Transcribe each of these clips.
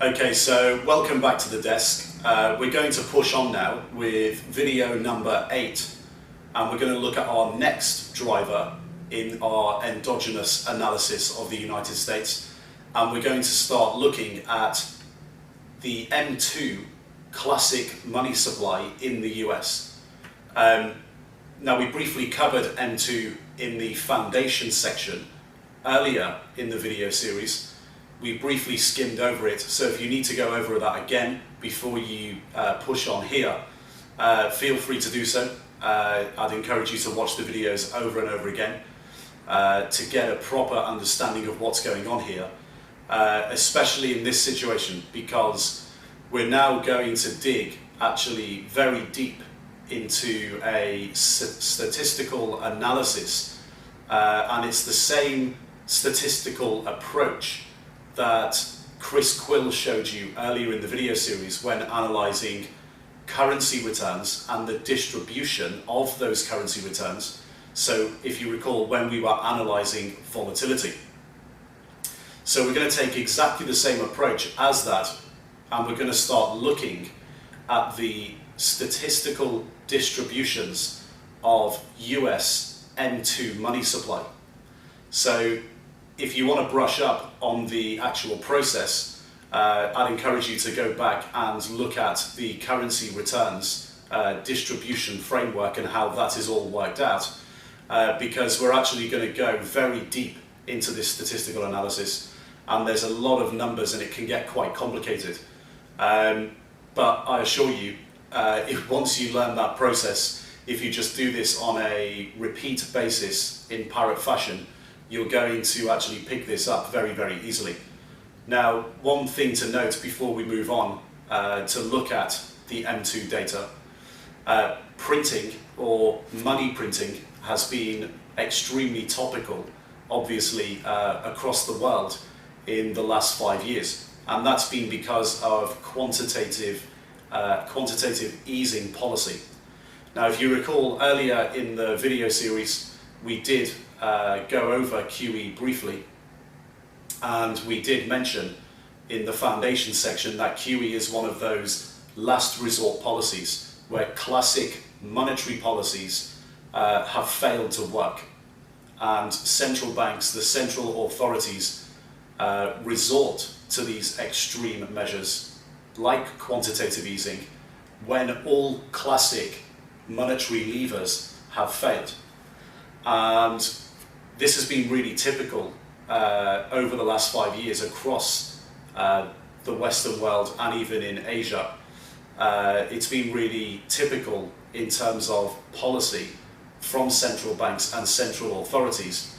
Okay, so welcome back to the desk. We're going to push on now with video number 8, and we're going to look at our next driver in our endogenous analysis of the United States, and we're going to start looking at the M2 classic money supply in the US. Now, we briefly covered M2 in the foundation section earlier in the video series. We briefly skimmed over it, so if you need to go over that again before you push on here, feel free to do so. I'd encourage you to watch the videos over and over again to get a proper understanding of what's going on here, especially in this situation, because we're now going to dig actually very deep into a statistical analysis, and it's the same statistical approach that Chris Quill showed you earlier in the video series when analysing currency returns and the distribution of those currency returns. So if you recall, when we were analysing volatility. So we're going to take exactly the same approach as that, and we're going to start looking at the statistical distributions of US M2 money supply. So if you want to brush up on the actual process, I'd encourage you to go back and look at the currency returns distribution framework and how that is all worked out, because we're actually going to go very deep into this statistical analysis, and there's a lot of numbers and it can get quite complicated. But I assure you, once you learn that process, if you just do this on a repeat basis in parrot fashion, you're going to actually pick this up very, very easily. Now, one thing to note before we move on to look at the M2 data, printing or money printing has been extremely topical, obviously, across the world in the last 5 years. And that's been because of quantitative easing policy. Now, if you recall earlier in the video series, we did go over QE briefly, and we did mention in the foundation section that QE is one of those last resort policies where classic monetary policies have failed to work, and central banks, the central authorities, resort to these extreme measures like quantitative easing when all classic monetary levers have failed. And this has been really typical over the last 5 years across the Western world and even in Asia. It's been really typical in terms of policy from central banks and central authorities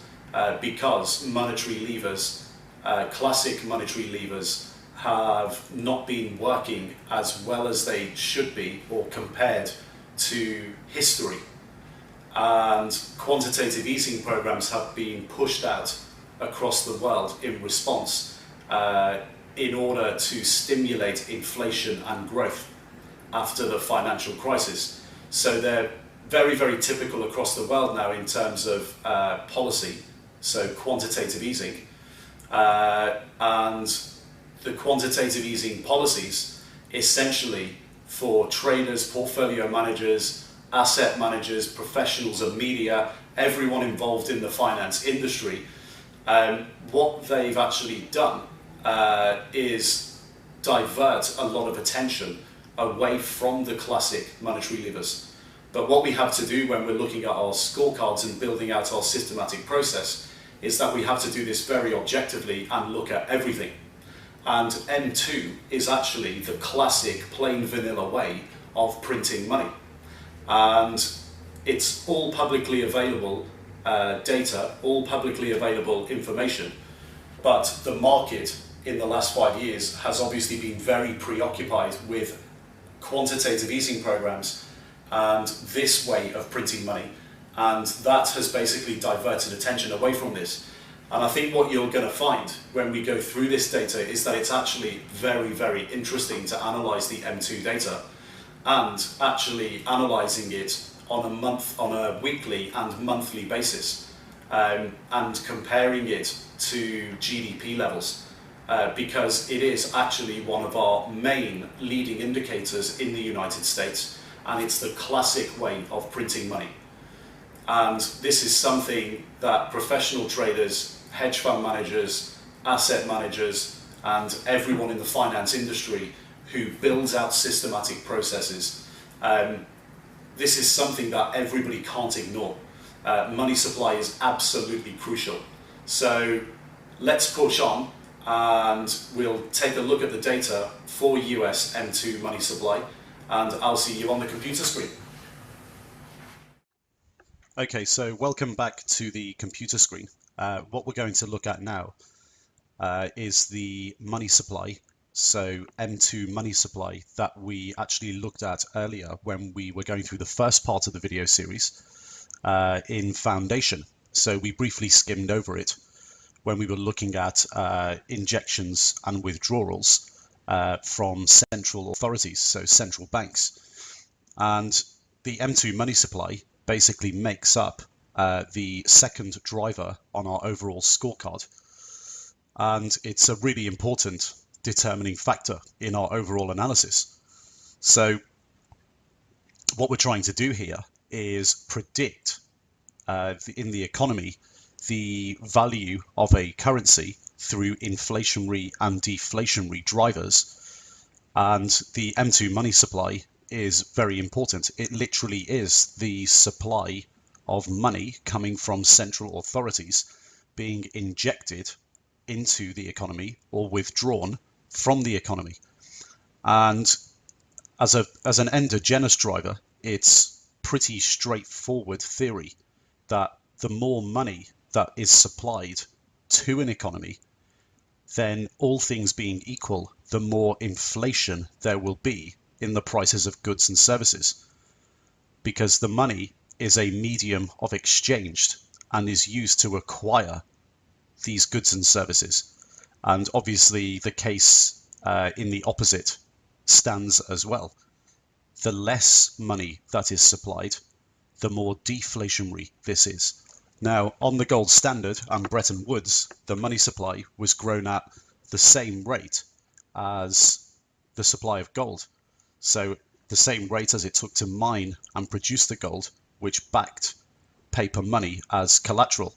because monetary levers, classic monetary levers, have not been working as well as they should be or compared to history. And quantitative easing programs have been pushed out across the world in response in order to stimulate inflation and growth after the financial crisis. So they're very, very typical across the world now in terms of policy, so quantitative easing. And the quantitative easing policies essentially for traders, portfolio managers, asset managers, professionals of media, everyone involved in the finance industry, what they've actually done is divert a lot of attention away from the classic monetary levers. But what we have to do when we're looking at our scorecards and building out our systematic process is that we have to do this very objectively and look at everything. And M2 is actually the classic plain vanilla way of printing money. And it's all publicly available data, all publicly available information, but the market in the last 5 years has obviously been very preoccupied with quantitative easing programs and this way of printing money, and that has basically diverted attention away from this. And I think what you're going to find when we go through this data is that it's actually very, very interesting to analyse the M2 data, and actually analysing it on a weekly and monthly basis, and comparing it to GDP levels. because it is actually one of our main leading indicators in the United States, and it's the classic way of printing money. And this is something that professional traders, hedge fund managers, asset managers, and everyone in the finance industry who builds out systematic processes, this is something that everybody can't ignore. Money supply is absolutely crucial. So let's push on, and we'll take a look at the data for US M2 money supply, and I'll see you on the computer screen. Okay, so welcome back to the computer screen. What we're going to look at now is the money supply, so M2 money supply, that we actually looked at earlier when we were going through the first part of the video series in Foundation. So we briefly skimmed over it when we were looking at injections and withdrawals from central authorities, so central banks. And the M2 money supply basically makes up the second driver on our overall scorecard. And it's a really important determining factor in our overall analysis. So what we're trying to do here is predict in the economy the value of a currency through inflationary and deflationary drivers. And the M2 money supply is very important. It literally is the supply of money coming from central authorities being injected into the economy or withdrawn from the economy. And as an endogenous driver, it's pretty straightforward theory that the more money that is supplied to an economy, then all things being equal, the more inflation there will be in the prices of goods and services, because the money is a medium of exchange and is used to acquire these goods and services. And obviously the case in the opposite stands as well. The less money that is supplied, the more deflationary this is. Now, on the gold standard and Bretton Woods, the money supply was grown at the same rate as the supply of gold. So the same rate as it took to mine and produce the gold, which backed paper money as collateral.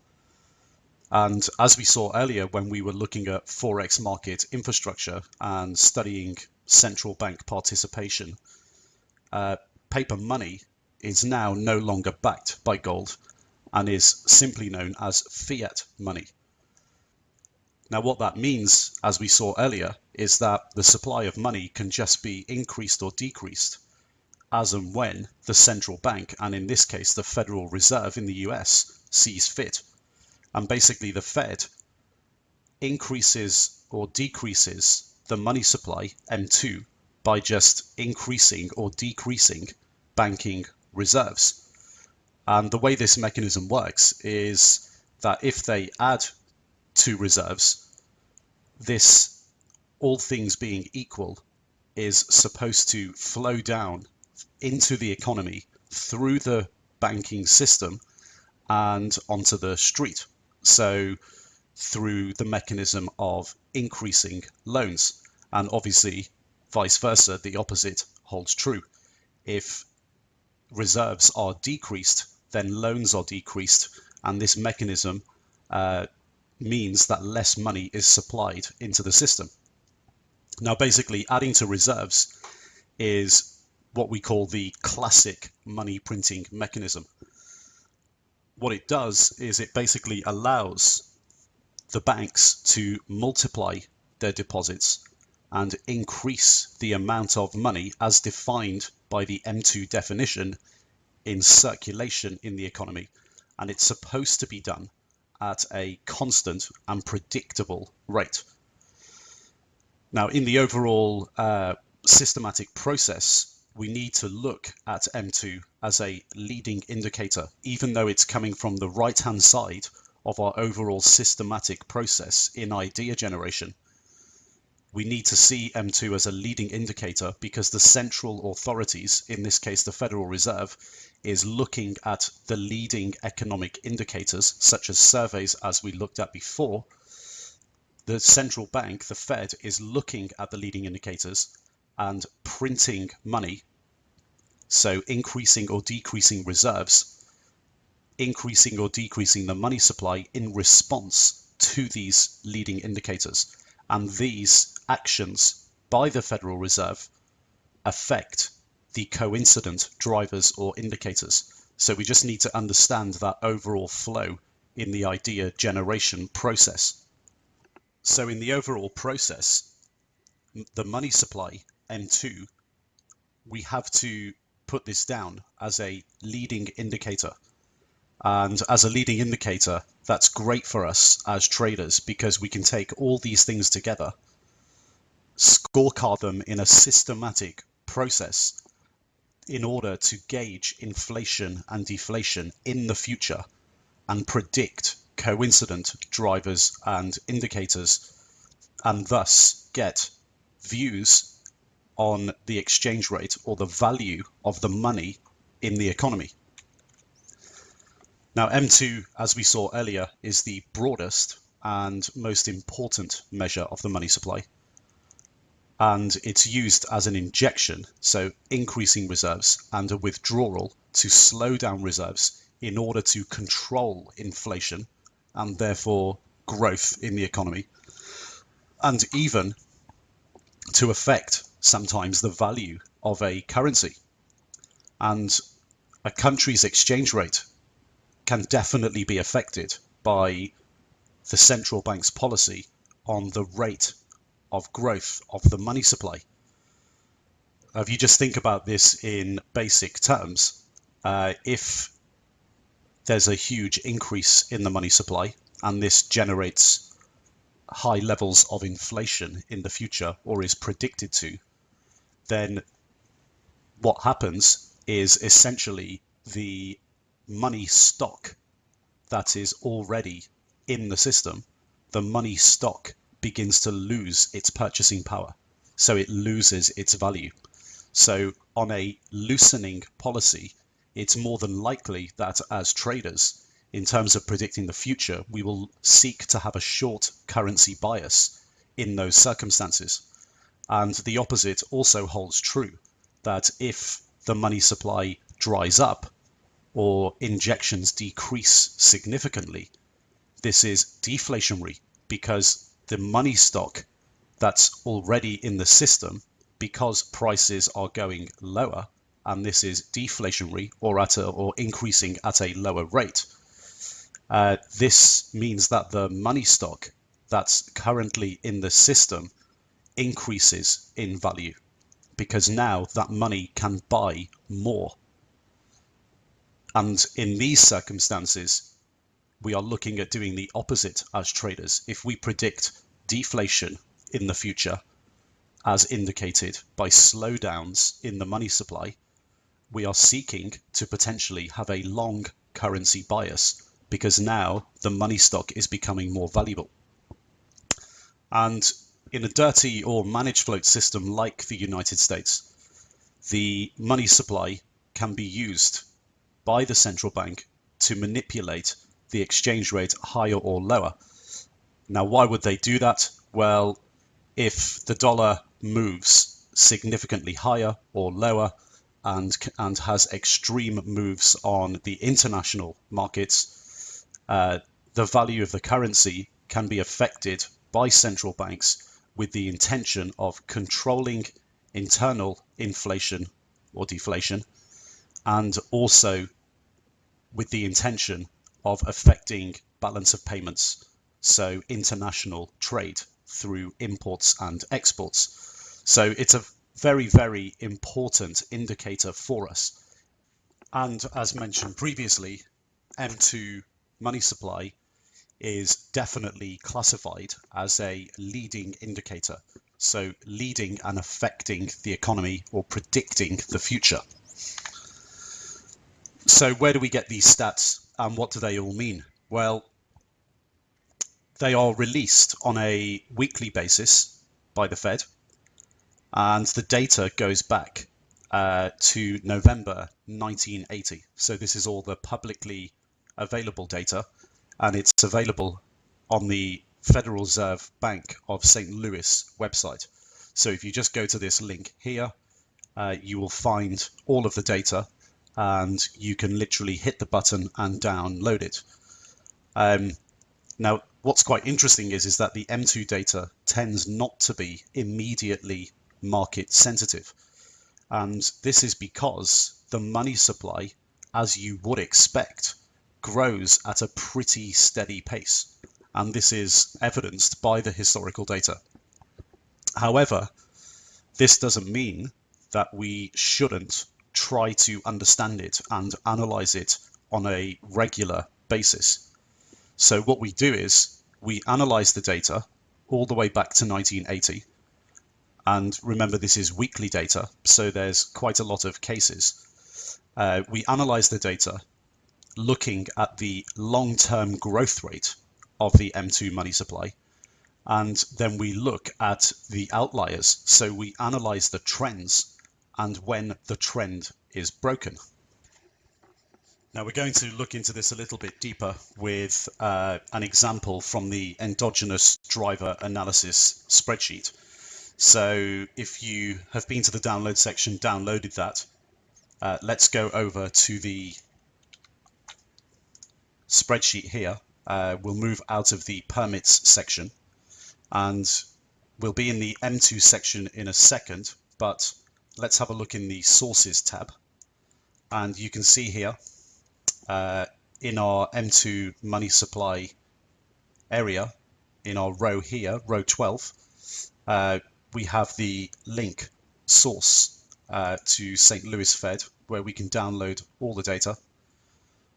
And as we saw earlier when we were looking at Forex market infrastructure and studying central bank participation, paper money is now no longer backed by gold and is simply known as fiat money. Now, what that means, as we saw earlier, is that the supply of money can just be increased or decreased as and when the central bank, and in this case the Federal Reserve in the US, sees fit. And basically the Fed increases or decreases the money supply, M2, by just increasing or decreasing banking reserves. And the way this mechanism works is that if they add to reserves, this, all things being equal, is supposed to flow down into the economy through the banking system and onto the street. So through the mechanism of increasing loans, and obviously vice versa, the opposite holds true. If reserves are decreased, then loans are decreased, and this mechanism means that less money is supplied into the system. Now, basically, adding to reserves is what we call the classic money printing mechanism. What it does is it basically allows the banks to multiply their deposits and increase the amount of money as defined by the M2 definition in circulation in the economy. And it's supposed to be done at a constant and predictable rate. Now, in the overall systematic process, we need to look at M2 as a leading indicator, even though it's coming from the right-hand side of our overall systematic process in idea generation. We need to see M2 as a leading indicator because the central authorities, in this case the Federal Reserve, is looking at the leading economic indicators, such as surveys as we looked at before, the central bank, the Fed, is looking at the leading indicators and printing money, so increasing or decreasing reserves, increasing or decreasing the money supply in response to these leading indicators. And these actions by the Federal Reserve affect the coincident drivers or indicators. So we just need to understand that overall flow in the idea generation process. So in the overall process, the money supply, M2, we have to put this down as a leading indicator. And as a leading indicator, that's great for us as traders because we can take all these things together, scorecard them in a systematic process in order to gauge inflation and deflation in the future and predict coincident drivers and indicators, and thus get views on the exchange rate or the value of the money in the economy. Now, M2, as we saw earlier, is the broadest and most important measure of the money supply. And it's used as an injection, so increasing reserves, and a withdrawal to slow down reserves in order to control inflation and therefore growth in the economy, and even to affect sometimes the value of a currency. And a country's exchange rate can definitely be affected by the central bank's policy on the rate of growth of the money supply. If you just think about this in basic terms, if there's a huge increase in the money supply and this generates high levels of inflation in the future, or is predicted to, then what happens is essentially the money stock that is already in the system, the money stock begins to lose its purchasing power. So it loses its value. So on a loosening policy, it's more than likely that as traders, in terms of predicting the future, we will seek to have a short currency bias in those circumstances. And the opposite also holds true, that if the money supply dries up or injections decrease significantly, this is deflationary because the money stock that's already in the system, because prices are going lower, and this is deflationary or increasing at a lower rate. This means that the money stock that's currently in the system increases in value because now that money can buy more. And in these circumstances, we are looking at doing the opposite as traders. If we predict deflation in the future, as indicated by slowdowns in the money supply, we are seeking to potentially have a long currency bias because now the money stock is becoming more valuable. And in a dirty or managed float system like the United States, the money supply can be used by the central bank to manipulate the exchange rate higher or lower. Now, why would they do that? Well, if the dollar moves significantly higher or lower and has extreme moves on the international markets, the value of the currency can be affected by central banks with the intention of controlling internal inflation or deflation, and also with the intention of affecting balance of payments, so international trade through imports and exports. So it's a very, very important indicator for us. And as mentioned previously, M2 money supply is definitely classified as a leading indicator. So leading and affecting the economy or predicting the future. So where do we get these stats and what do they all mean? Well, they are released on a weekly basis by the Fed, and the data goes back to November 1980. So this is all the publicly available data, and it's available on the Federal Reserve Bank of St. Louis website. So if you just go to this link here, you will find all of the data, and you can literally hit the button and download it. Now, what's quite interesting is that the M2 data tends not to be immediately market sensitive. And this is because the money supply, as you would expect, grows at a pretty steady pace. And this is evidenced by the historical data. However, this doesn't mean that we shouldn't try to understand it and analyze it on a regular basis. So what we do is we analyze the data all the way back to 1980. And remember, this is weekly data, so there's quite a lot of cases. We analyze the data looking at the long-term growth rate of the M2 money supply, and then we look at the outliers. So we analyze the trends and when the trend is broken. Now we're going to look into this a little bit deeper with an example from the endogenous driver analysis spreadsheet. So if you have been to the download section, downloaded that, let's go over to the spreadsheet here. We'll move out of the permits section, and we'll be in the M2 section in a second, but let's have a look in the sources tab. And you can see here in our M2 money supply area, in our row here, row 12, we have the link source to St. Louis Fed, where we can download all the data.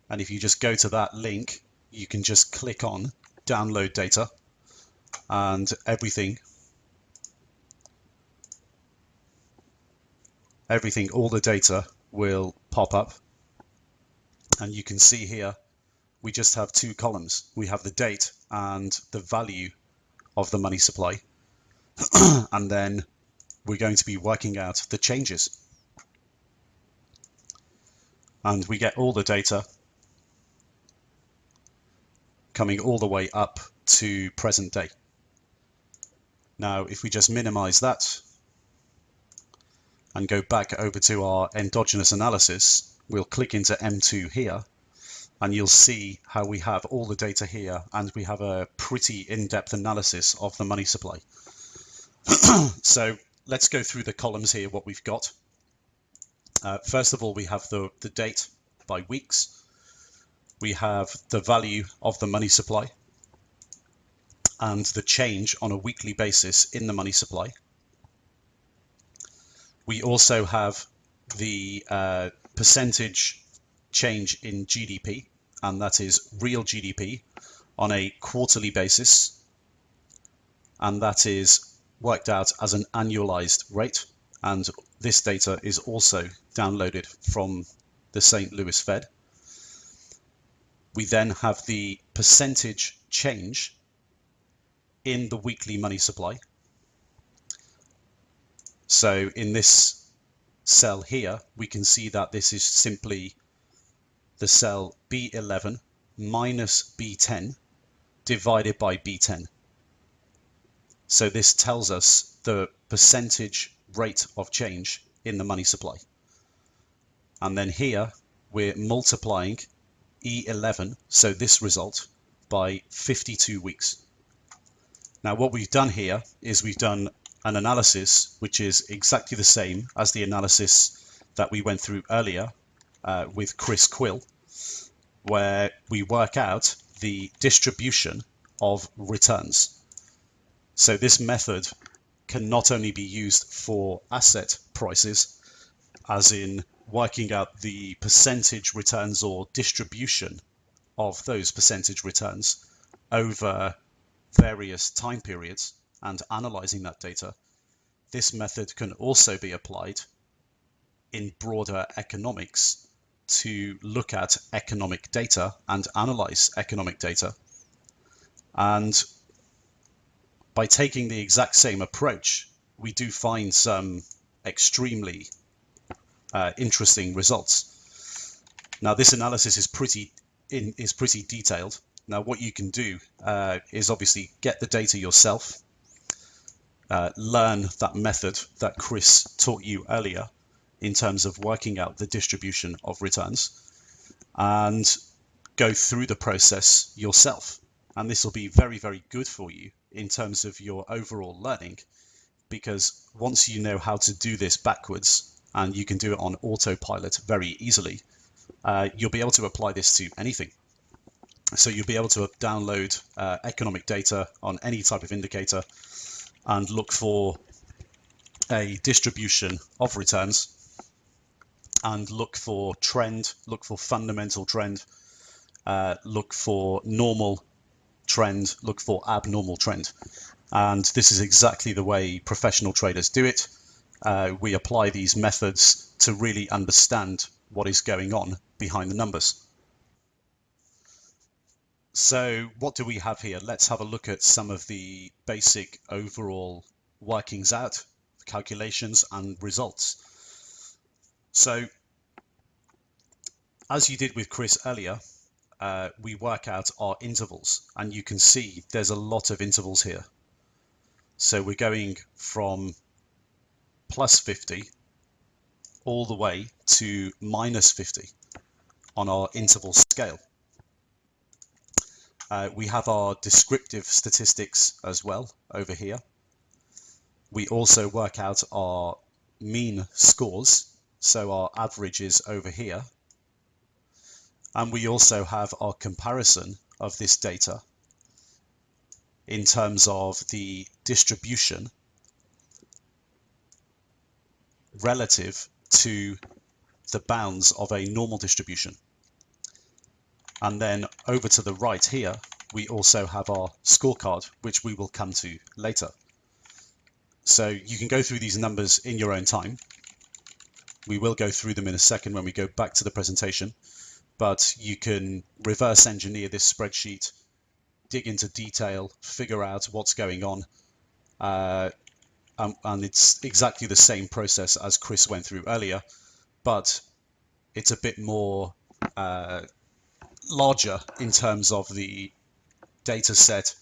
And if you just go to that link, you can just click on download data, and everything, all the data will pop up. And you can see here, we just have two columns. We have the date and the value of the money supply. And then we're going to be working out the changes. And we get all the data coming all the way up to present day. Now, if we just minimize that and go back over to our endogenous analysis, we'll click into M2 here, and you'll see how we have all the data here, and we have a pretty in-depth analysis of the money supply. So let's go through the columns here, what we've got. First of all, we have the date by weeks. We have the value of the money supply and the change on a weekly basis in the money supply. We also have the percentage change in GDP, and that is real GDP on a quarterly basis, and that is worked out as an annualized rate. And this data is also downloaded from the St. Louis Fed. We then have the percentage change in the weekly money supply. So in this cell here, we can see that this is simply the cell B11 minus B10 divided by B10. So this tells us the percentage rate of change in the money supply. And then here we're multiplying E11, so this result, by 52 weeks. Now what we've done here is we've done an analysis which is exactly the same as the analysis that we went through earlier with Chris Quill, where we work out the distribution of returns. So this method can not only be used for asset prices, as in working out the percentage returns or distribution of those percentage returns over various time periods and analyzing that data. This method can also be applied in broader economics to look at economic data and analyze economic data. And by taking the exact same approach, we do find some extremely interesting results. Now, this analysis is pretty detailed, Now, what you can do is obviously get the data yourself, learn that method that Chris taught you earlier in terms of working out the distribution of returns, and go through the process yourself. And this will be very, very good for you in terms of your overall learning, because once you know how to do this backwards, and you can do it on autopilot very easily, you'll be able to apply this to anything. So you'll be able to download economic data on any type of indicator and look for a distribution of returns, and look for trend, look for fundamental trend, look for normal trend, look for abnormal trend. And this is exactly the way professional traders do it. We apply these methods to really understand what is going on behind the numbers. So what do we have here? Let's have a look at some of the basic overall workings out, calculations and results. So as you did with Chris earlier, we work out our intervals, and you can see there's a lot of intervals here. So we're going from plus 50 all the way to minus 50 on our interval scale. We have our descriptive statistics as well over here. We also work out our mean scores, so our average is over here. And we also have our comparison of this data in terms of the distribution relative to the bounds of a normal distribution. And then over to the right here, we also have our scorecard, which we will come to later. So you can go through these numbers in your own time. We will go through them in a second when we go back to the presentation, but you can reverse engineer this spreadsheet, dig into detail, figure out what's going on. And it's exactly the same process as Chris went through earlier, but it's a bit more larger in terms of the data set,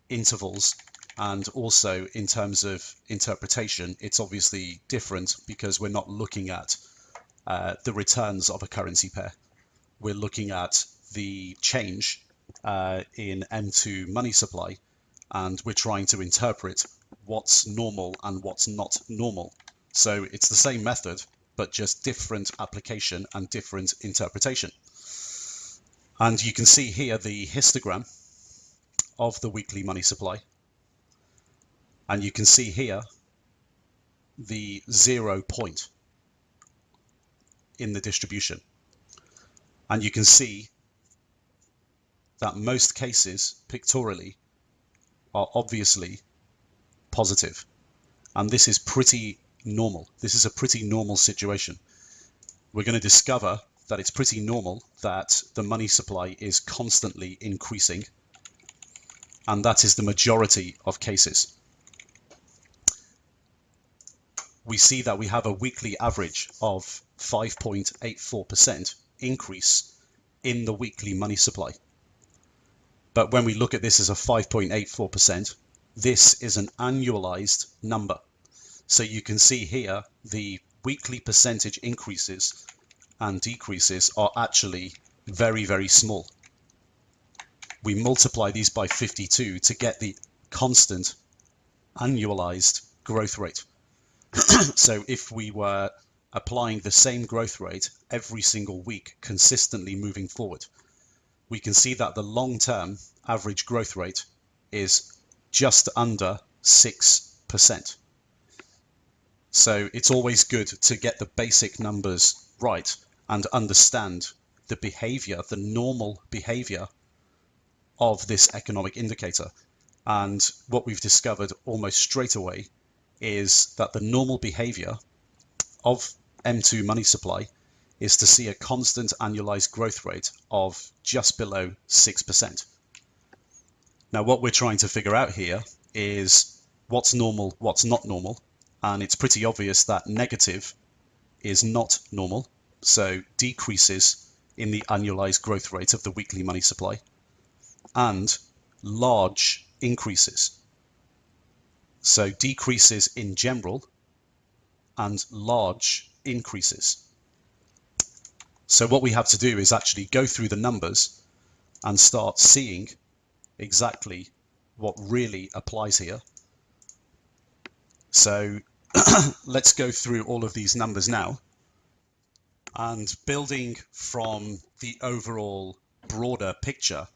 intervals, and also in terms of interpretation. It's obviously different because we're not looking at the returns of a currency pair. We're looking at the change in M2 money supply, and we're trying to interpret what's normal and what's not normal. So it's the same method, but just different application and different interpretation. And you can see here the histogram of the weekly money supply. And you can see here the 0 point in the distribution. And you can see that most cases pictorially are obviously positive. And this is pretty normal. This is a pretty normal situation. We're going to discover that it's pretty normal that the money supply is constantly increasing, and that is the majority of cases. We see that we have a weekly average of 5.84% increase in the weekly money supply. But when we look at this as a 5.84%, this is an annualized number. So you can see here the weekly percentage increases and decreases are actually very, very small. We multiply these by 52 to get the constant annualized growth rate. So if we were applying the same growth rate every single week consistently moving forward, we can see that the long-term average growth rate is just under 6%. So it's always good to get the basic numbers right and understand the behavior, the normal behavior of this economic indicator. And what we've discovered almost straight away is that the normal behavior of M2 money supply is to see a constant annualized growth rate of just below 6%. Now, what we're trying to figure out here is what's normal, what's not normal. And it's pretty obvious that negative is not normal. So decreases in the annualized growth rate of the weekly money supply. and large increases. So decreases in general and large increases. So what we have to do is actually go through the numbers and start seeing exactly what really applies here. So let's go through all of these numbers now, and building from the overall broader picture,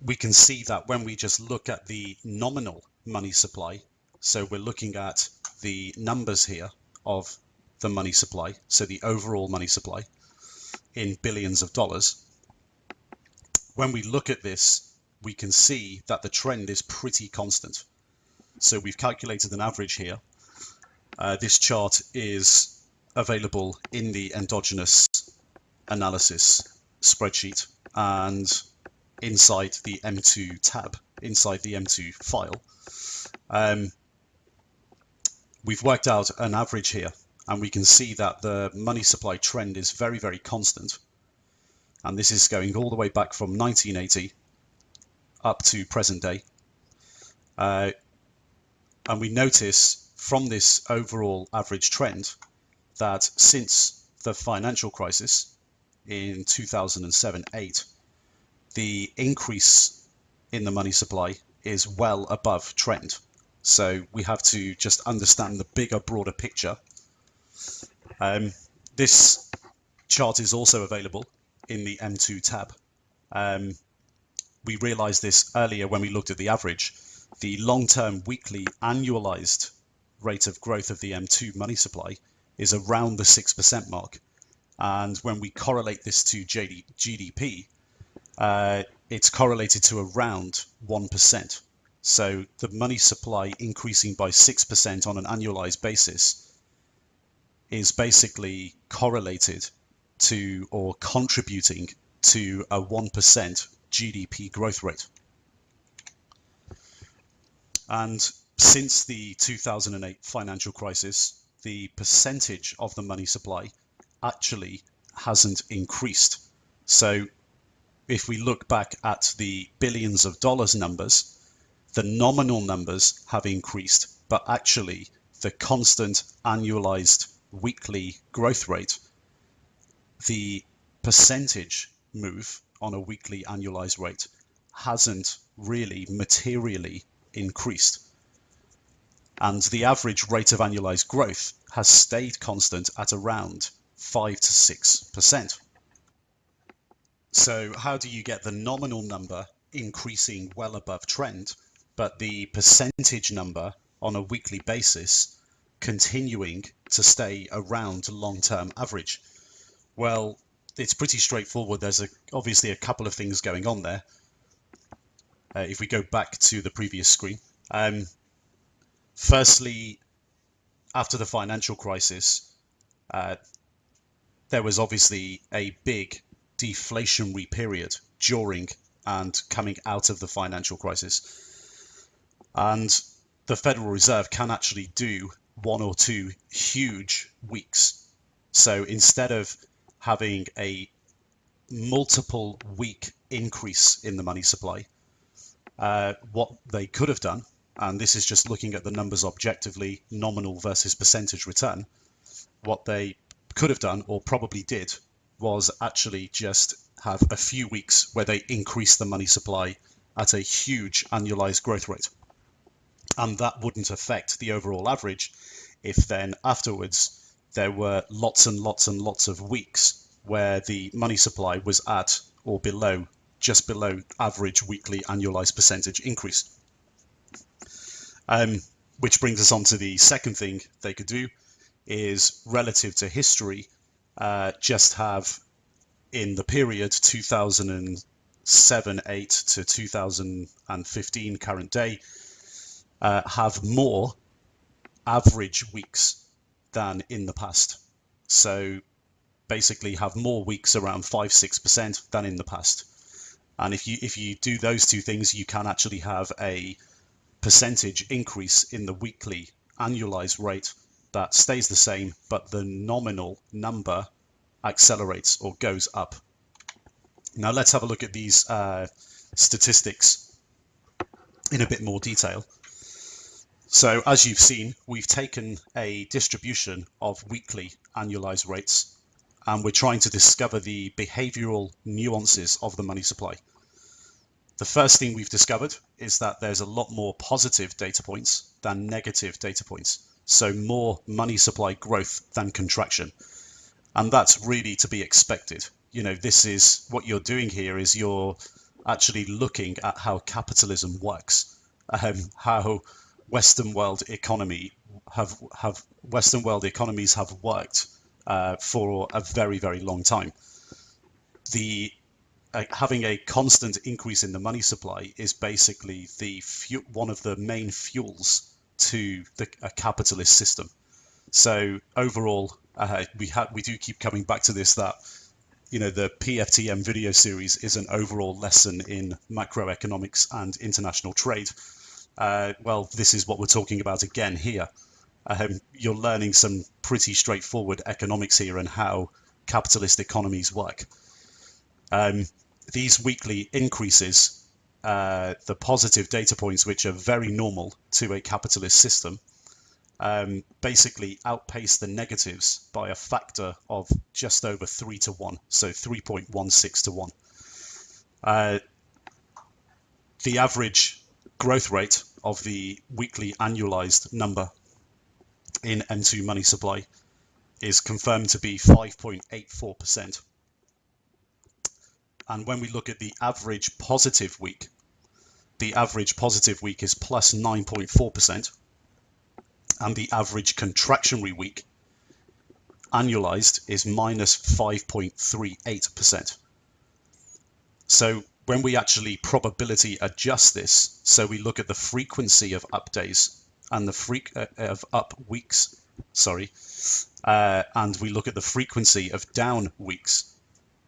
we can see that when we just look at the nominal money supply, so we're looking at the numbers here of the money supply, so the overall money supply in billions of dollars. When we look at this, we can see that the trend is pretty constant. So we've calculated an average here. This chart is available in the endogenous analysis spreadsheet and inside the M2 tab, inside the M2 file. We've worked out an average here, and we can see that the money supply trend is very, very constant. And this is going all the way back from 1980 up to present day. And we notice from this overall average trend that since the financial crisis in 2007-8, the increase in the money supply is well above trend. So we have to just understand the bigger, broader picture. This chart is also available in the M2 tab. We realized this earlier when we looked at the average. The long-term weekly annualized rate of growth of the M2 money supply is around the 6% mark. And when we correlate this to GDP, it's correlated to around 1%. So the money supply increasing by 6% on an annualized basis is basically correlated to or contributing to a 1% GDP growth rate. And since the 2008 financial crisis, the percentage of the money supply actually hasn't increased. So if we look back at the billions of dollars numbers, the nominal numbers have increased, but actually the constant annualized weekly growth rate, the percentage move on a weekly annualized rate hasn't really materially increased. And the average rate of annualized growth has stayed constant at around 5 to 6%. So how do you get the nominal number increasing well above trend, but the percentage number on a weekly basis continuing to stay around long-term average? Well, it's pretty straightforward. There's obviously a couple of things going on there. If we go back to the previous screen, firstly, after the financial crisis, there was obviously a big deflationary period during and coming out of the financial crisis. And the Federal Reserve can actually do 1 or 2 huge weeks. So instead of having a multiple week increase in the money supply, what they could have done, and this is just looking at the numbers objectively, nominal versus percentage return, what they could have done or probably did was actually just have a few weeks where they increase the money supply at a huge annualized growth rate. And that wouldn't affect the overall average if then afterwards there were lots and lots and lots of weeks where the money supply was at or below, just below average weekly annualized percentage increase. Which brings us on to the second thing they could do is relative to history, just have in the period 2007-8 to 2015 current day, have more average weeks than in the past. So basically have more weeks around 5-6% than in the past. And if you do those two things, you can actually have a percentage increase in the weekly annualized rate that stays the same, but the nominal number accelerates or goes up. Now let's have a look at these statistics in a bit more detail. So as you've seen, we've taken a distribution of weekly annualized rates, and we're trying to discover the behavioral nuances of the money supply. The first thing we've discovered is that there's a lot more positive data points than negative data points. So more money supply growth than contraction. And that's really to be expected. You know, this is what you're doing here is you're actually looking at how capitalism works, how Western world economies have worked for a very, very long time. Having a constant increase in the money supply is basically one of the main fuels to a capitalist system. So overall, we do keep coming back to this, that the PFTM video series is an overall lesson in macroeconomics and international trade. Well, this is what we're talking about again here. You're learning some pretty straightforward economics here and how capitalist economies work. These weekly increases, the positive data points, which are very normal to a capitalist system, basically outpace the negatives by a factor of just over 3 to 1, so 3.16 to 1. The average growth rate of the weekly annualized number in M2 money supply is confirmed to be 5.84%. And when we look at the average positive week, the average positive week is plus 9.4%. And the average contractionary week annualized is minus 5.38%. So when we actually probability adjust this, so we look at the frequency of up days and the of up weeks, and we look at the frequency of down weeks,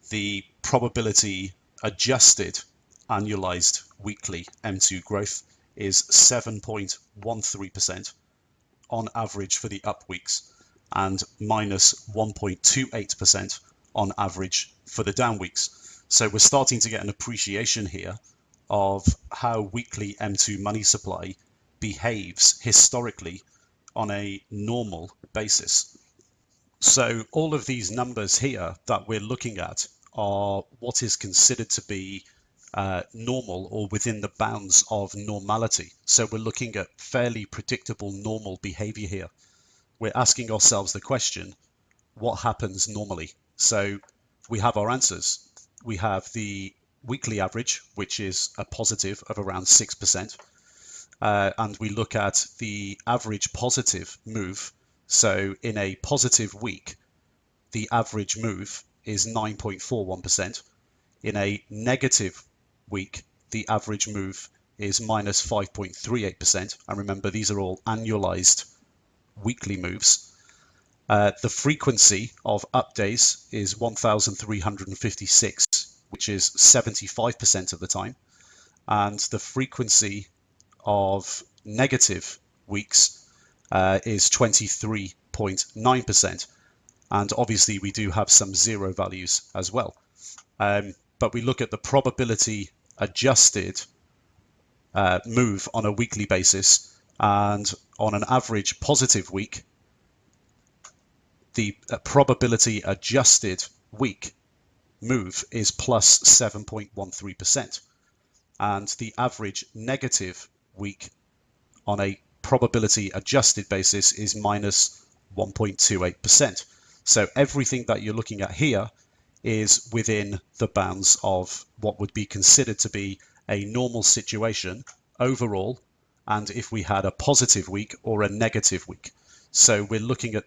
the probability adjusted annualized weekly M2 growth is 7.13% on average for the up weeks and minus 1.28% on average for the down weeks. So we're starting to get an appreciation here of how weekly M2 money supply behaves historically on a normal basis. So all of these numbers here that we're looking at are what is considered to be normal or within the bounds of normality. So we're looking at fairly predictable normal behavior here. We're asking ourselves the question, what happens normally? So we have our answers. We have the weekly average, which is a positive of around 6%. And we look at the average positive move. So in a positive week, the average move is 9.41%. In a negative week, the average move is minus 5.38%. And remember, these are all annualized weekly moves. The frequency of up days is 1,356, which is 75% of the time. And the frequency of negative weeks is 23.9%. And obviously we do have some zero values as well. But we look at the probability adjusted move on a weekly basis, and on an average positive week, the probability adjusted week move is plus 7.13%. And the average negative week on a probability adjusted basis is minus 1.28%. So everything that you're looking at here is within the bounds of what would be considered to be a normal situation overall, and if we had a positive week or a negative week. So we're looking at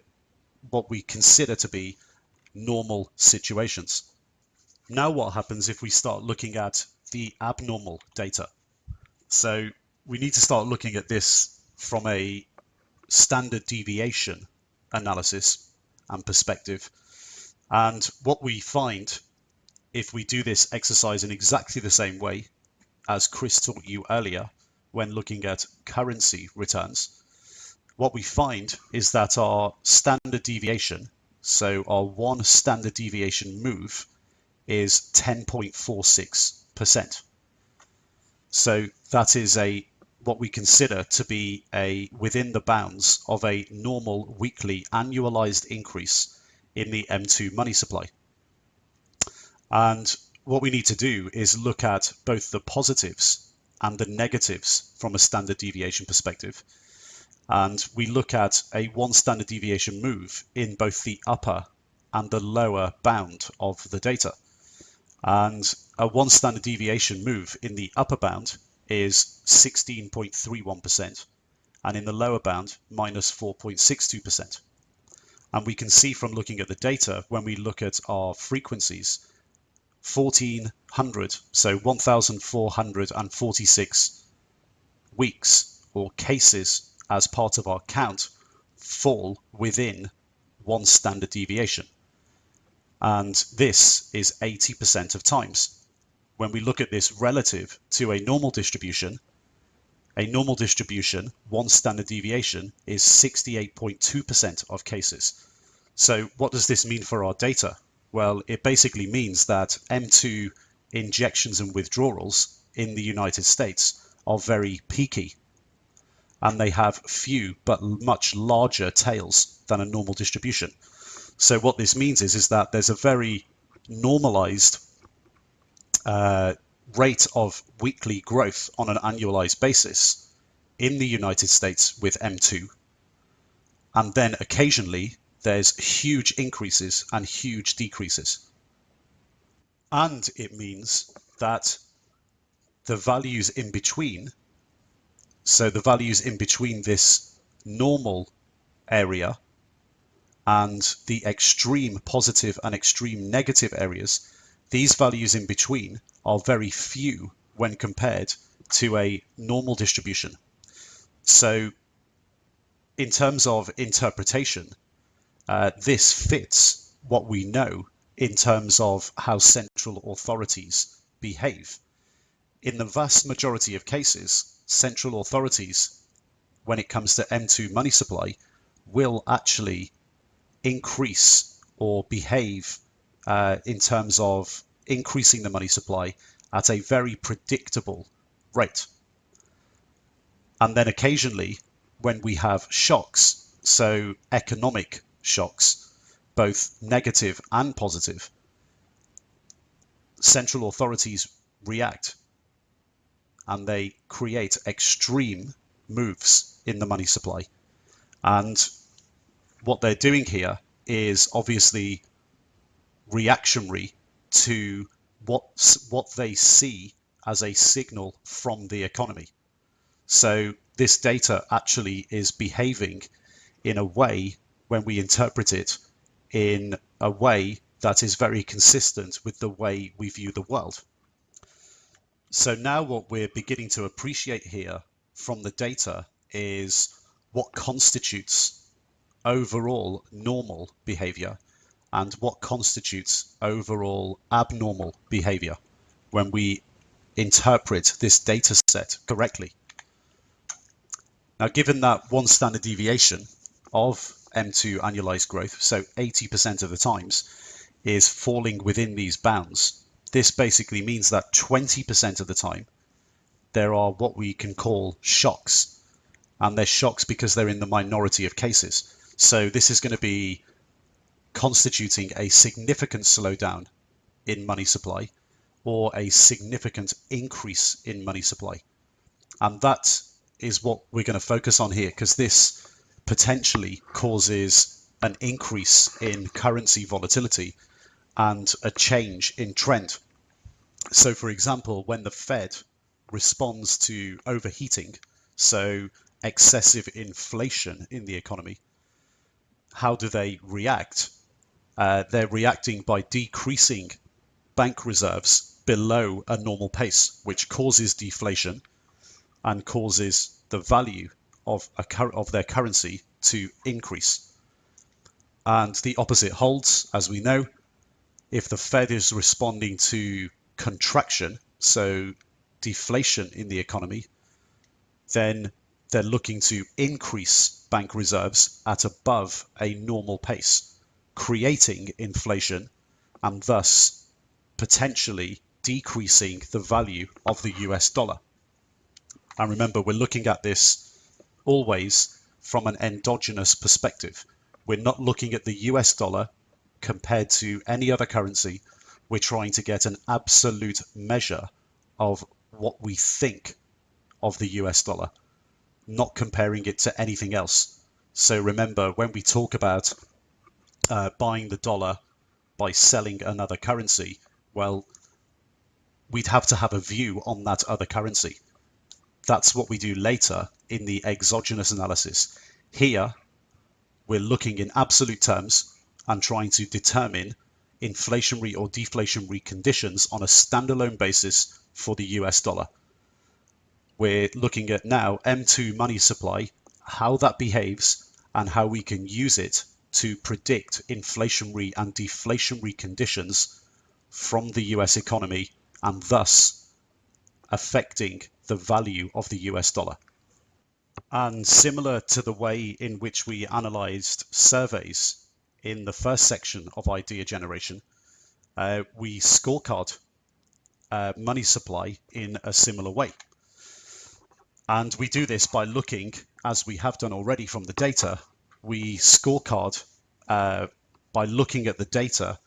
what we consider to be normal situations. Now what happens if we start looking at the abnormal data? So we need to start looking at this from a standard deviation analysis and perspective. And what we find, if we do this exercise in exactly the same way as Chris taught you earlier when looking at currency returns, what we find is that our standard deviation, so our one standard deviation move, is 10.46%. So that is what we consider to be within the bounds of a normal weekly annualized increase in the M2 money supply. And what we need to do is look at both the positives and the negatives from a standard deviation perspective. And we look at a 1 standard deviation move in both the upper and the lower bound of the data. And a 1 standard deviation move in the upper bound is 16.31%, and in the lower bound, minus 4.62%. And we can see from looking at the data, when we look at our frequencies, 1400, so 1446 weeks or cases as part of our count fall within 1 standard deviation. And this is 80% of times. When we look at this relative to a normal distribution, 1 standard deviation is 68.2% of cases. So what does this mean for our data? Well, it basically means that M2 injections and withdrawals in the United States are very peaky, and they have few but much larger tails than a normal distribution. So what this means is that there's a very normalized rate of weekly growth on an annualized basis in the United States with M2. And then occasionally there's huge increases and huge decreases. And it means that the values in between, so the values in between this normal area and the extreme positive and extreme negative areas, these values in between are very few when compared to a normal distribution. So in terms of interpretation, this fits what we know in terms of how central authorities behave. In the vast majority of cases, central authorities, when it comes to M2 money supply, will actually increase or behave in terms of increasing the money supply at a very predictable rate. And then occasionally, when we have shocks, so economic shocks, both negative and positive, central authorities react and they create extreme moves in the money supply. And what they're doing here is obviously reactionary to what they see as a signal from the economy. So this data actually is behaving in a way, when we interpret it in a way that is very consistent with the way we view the world. So now what we're beginning to appreciate here from the data is what constitutes overall normal behavior and what constitutes overall abnormal behavior when we interpret this data set correctly. Now, given that 1 standard deviation of M2 annualized growth, so 80% of the times, is falling within these bounds, this basically means that 20% of the time there are what we can call shocks, and they're shocks because they're in the minority of cases. So this is going to be constituting a significant slowdown in money supply or a significant increase in money supply. And that is what we're going to focus on here, because this potentially causes an increase in currency volatility and a change in trend. So for example, when the Fed responds to overheating, so excessive inflation in the economy, how do they react? They're reacting by decreasing bank reserves below a normal pace, which causes deflation and causes the value of their currency to increase. And the opposite holds, as we know. If the Fed is responding to contraction, so deflation in the economy, then they're looking to increase bank reserves at above a normal pace, creating inflation and thus potentially decreasing the value of the US dollar. And remember, we're looking at this always from an endogenous perspective. We're not looking at the US dollar compared to any other currency. We're trying to get an absolute measure of what we think of the US dollar, not comparing it to anything else. So remember, when we talk about buying the dollar by selling another currency, well, we'd have to have a view on that other currency. That's what we do later in the exogenous analysis. Here, we're looking in absolute terms and trying to determine inflationary or deflationary conditions on a standalone basis for the US dollar. We're looking at now M2 money supply, how that behaves and how we can use it to predict inflationary and deflationary conditions from the US economy and thus affecting the value of the US dollar. And similar to the way in which we analyzed surveys in the first section of idea generation, we scorecard money supply in a similar way. And we do this by looking, as we have done already from the data, we scorecard by looking at the data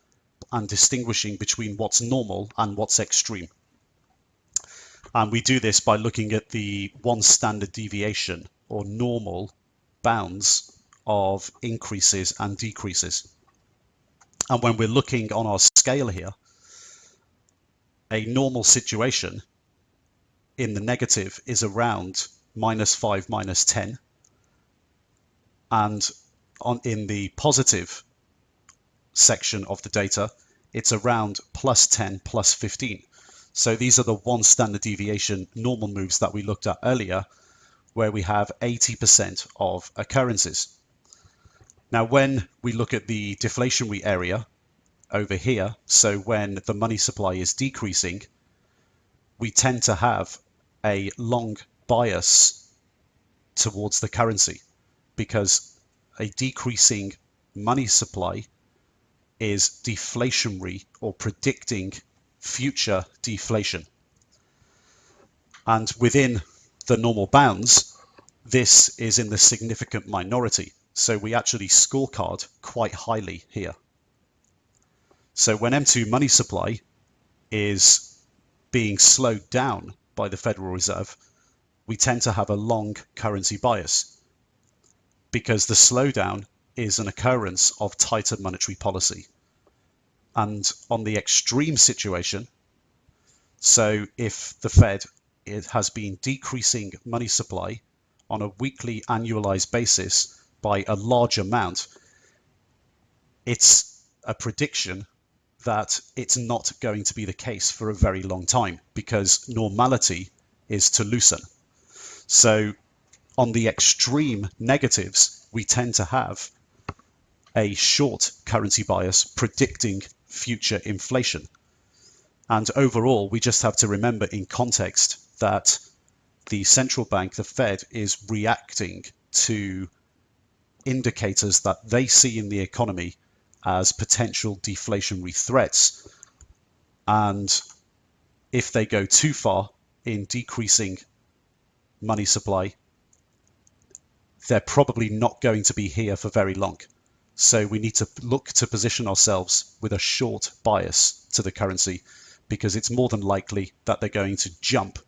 and distinguishing between what's normal and what's extreme. And we do this by looking at the one standard deviation or normal bounds of increases and decreases. And when we're looking on our scale here, a normal situation in the negative is around -5, -10. And in the positive section of the data, it's around +10, +15. So these are the one standard deviation normal moves that we looked at earlier, where we have 80% of occurrences. Now, when we look at the deflationary area over here, so when the money supply is decreasing, we tend to have a long bias towards the currency because a decreasing money supply is deflationary or predicting future deflation. And within the normal bounds, this is in the significant minority. So we actually scorecard quite highly here. So when M2 money supply is being slowed down by the Federal Reserve, we tend to have a long currency bias because the slowdown is an occurrence of tighter monetary policy. And on the extreme situation, so if the Fed has been decreasing money supply on a weekly annualized basis by a large amount, it's a prediction that it's not going to be the case for a very long time because normality is to loosen. So on the extreme negatives, we tend to have a short currency bias predicting future inflation. And overall, we just have to remember in context that the central bank, the Fed, is reacting to indicators that they see in the economy as potential deflationary threats. And if they go too far in decreasing money supply, they're probably not going to be here for very long. So we need to look to position ourselves with a short bias to the currency because it's more than likely that they're going to jump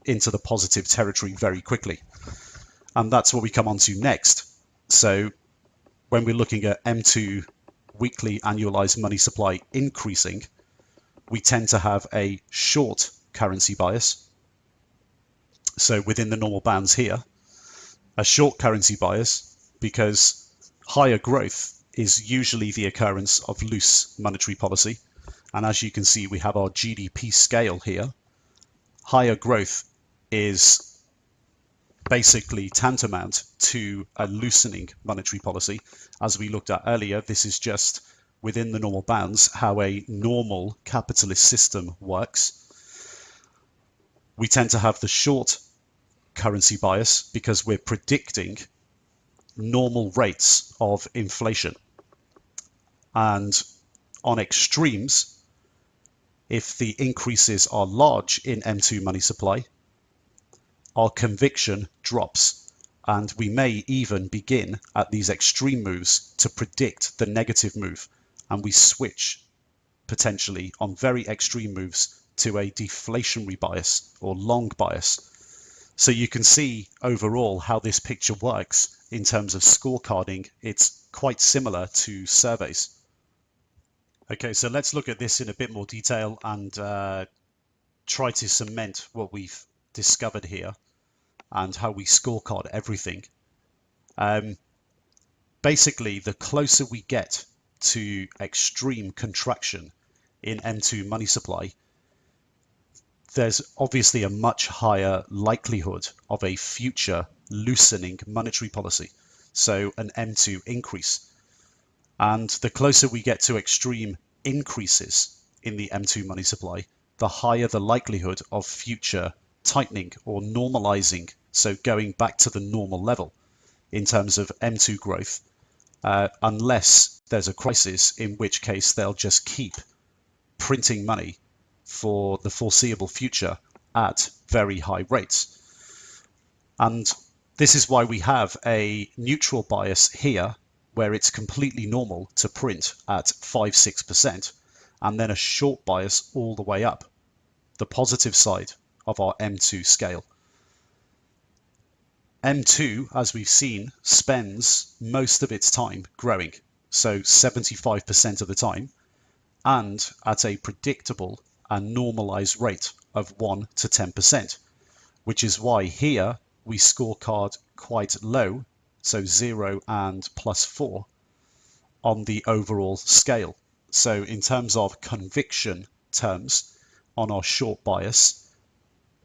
into the positive territory very quickly. And that's what we come on to next. So when we're looking at M2 weekly annualized money supply increasing, we tend to have a short currency bias. So within the normal bands here, a short currency bias because higher growth is usually the occurrence of loose monetary policy. And as you can see, we have our GDP scale here. Higher growth is basically tantamount to a loosening monetary policy. As we looked at earlier, this is just within the normal bounds how a normal capitalist system works. We tend to have the short currency bias because we're predicting normal rates of inflation. And on extremes, if the increases are large in M2 money supply, our conviction drops, and we may even begin at these extreme moves to predict the negative move, and we switch potentially on very extreme moves to a deflationary bias or long bias. So you can see overall how this picture works in terms of scorecarding. It's quite similar to surveys. Okay, so let's look at this in a bit more detail and try to cement what we've discovered here and how we scorecard everything. Basically, the closer we get to extreme contraction in M2 money supply, there's obviously a much higher likelihood of a future loosening monetary policy, so an M2 increase. And the closer we get to extreme increases in the M2 money supply, the higher the likelihood of future tightening or normalizing, so going back to the normal level in terms of M2 growth, unless there's a crisis, in which case they'll just keep printing money for the foreseeable future at very high rates. And this is why we have a neutral bias here, where it's completely normal to print at 5-6%, and then a short bias all the way up, the positive side of our M2 scale. M2, as we've seen, spends most of its time growing, so 75% of the time, and at a predictable and normalized rate of 1 to 10%, which is why here we scorecard quite low, so 0 and +4 on the overall scale. So in terms of conviction terms on our short bias,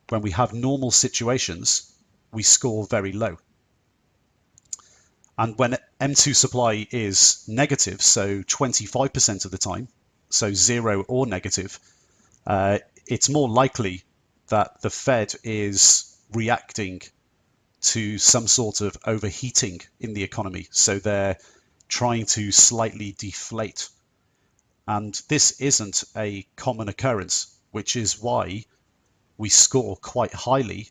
when we have normal situations, we score very low. And when M2 supply is negative, so 25% of the time, so 0 or negative, it's more likely that the Fed is reacting to some sort of overheating in the economy. So they're trying to slightly deflate. And this isn't a common occurrence, which is why we score quite highly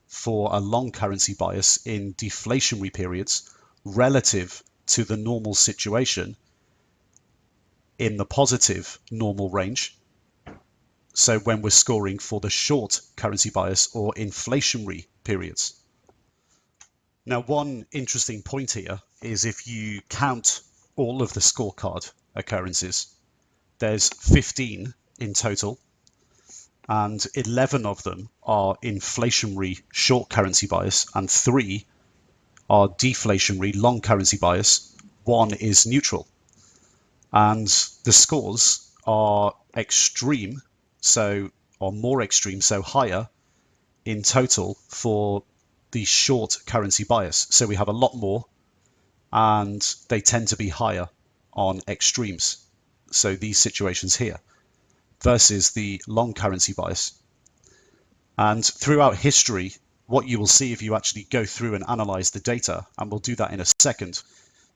for a long currency bias in deflationary periods relative to the normal situation in the positive normal range. So when we're scoring for the short currency bias or inflationary periods. Now, one interesting point here is if you count all of the scorecard occurrences, there's 15 in total, and 11 of them are inflationary short currency bias, and 3 are deflationary long currency bias. 1 is neutral. And the scores are extreme, or more extreme, so higher in total for the short currency bias. So we have a lot more, and they tend to be higher on extremes. So these situations here versus the long currency bias. And throughout history, what you will see if you actually go through and analyze the data, and we'll do that in a second,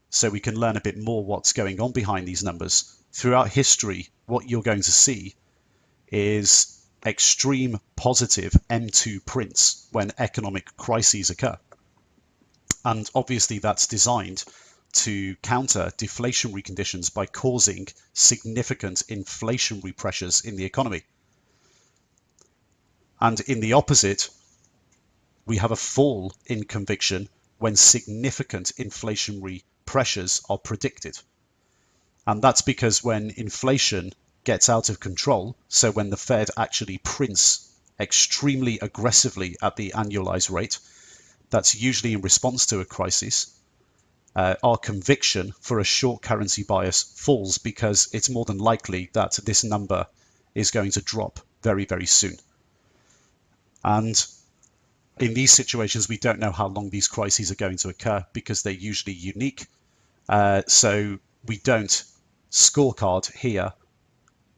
so we can learn a bit more what's going on behind these numbers. Throughout history, what you're going to see is extreme positive M2 prints when economic crises occur. And obviously that's designed to counter deflationary conditions by causing significant inflationary pressures in the economy. And in the opposite, we have a fall in conviction when significant inflationary pressures are predicted. And that's because when inflation gets out of control, so when the Fed actually prints extremely aggressively at the annualized rate, that's usually in response to a crisis, our conviction for a short currency bias falls because it's more than likely that this number is going to drop very, very soon. And in these situations, we don't know how long these crises are going to occur because they're usually unique. So we don't scorecard here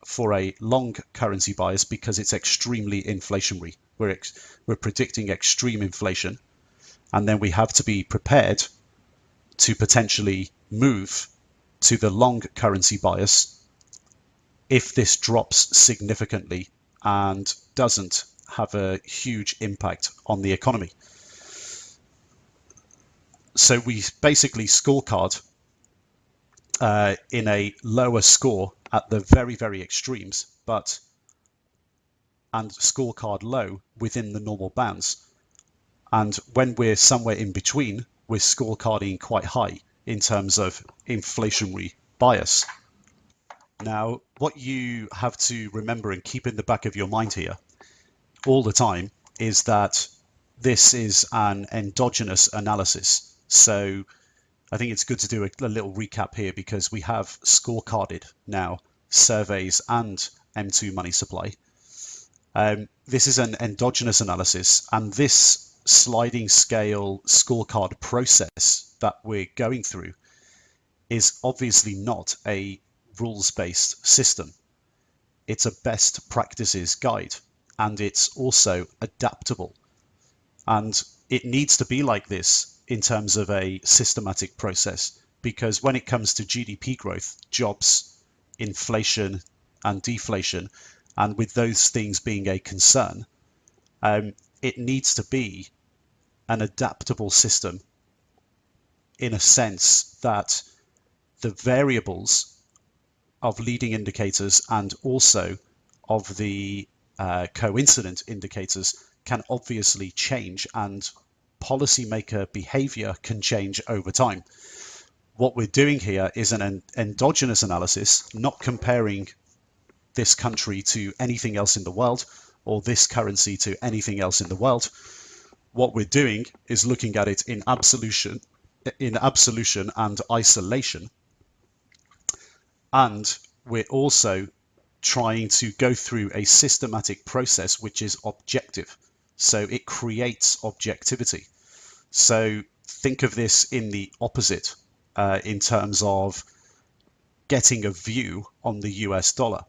for a long currency bias because it's extremely inflationary. We're predicting extreme inflation, and then we have to be prepared to potentially move to the long currency bias if this drops significantly and doesn't have a huge impact on the economy. So we basically scorecard in a lower score at the very, very extremes, and scorecard low within the normal bounds. And when we're somewhere in between, we're scorecarding quite high in terms of inflationary bias. Now, what you have to remember and keep in the back of your mind here all the time is that this is an endogenous analysis. So I think it's good to do a little recap here, because we have scorecarded now surveys and M2 money supply. This is an endogenous analysis, and this sliding scale scorecard process that we're going through is obviously not a rules-based system. It's a best practices guide, and it's also adaptable. And it needs to be like this in terms of a systematic process, because when it comes to GDP growth, jobs, inflation, and deflation, and with those things being a concern, it needs to be an adaptable system, in a sense that the variables of leading indicators and also of the coincident indicators can obviously change, and policymaker behavior can change over time. What we're doing here is an endogenous analysis, not comparing this country to anything else in the world or this currency to anything else in the world. What we're doing is looking at it in absolution and isolation. And we're also trying to go through a systematic process which is objective. So it creates objectivity. So think of this in the opposite, in terms of getting a view on the US dollar.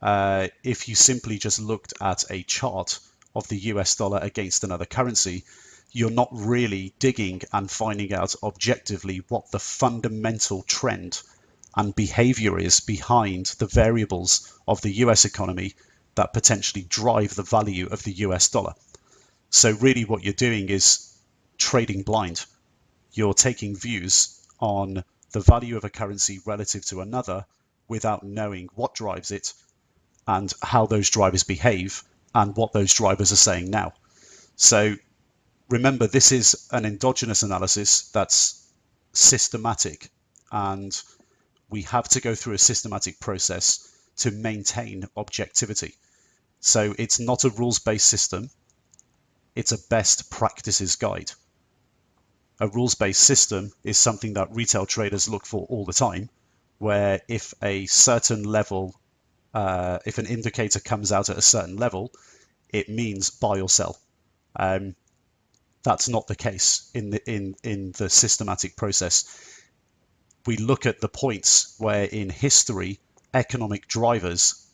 If you simply just looked at a chart of the US dollar against another currency, you're not really digging and finding out objectively what the fundamental trend and behavior is behind the variables of the US economy that potentially drive the value of the US dollar. So really what you're doing is trading blind. You're taking views on the value of a currency relative to another without knowing what drives it and how those drivers behave and what those drivers are saying now. So remember, this is an endogenous analysis that's systematic, and we have to go through a systematic process to maintain objectivity. So it's not a rules-based system, it's a best practices guide. A rules-based system is something that retail traders look for all the time, where if a certain level, if an indicator comes out at a certain level, it means buy or sell. That's not the case in the systematic process. We look at the points where in history economic drivers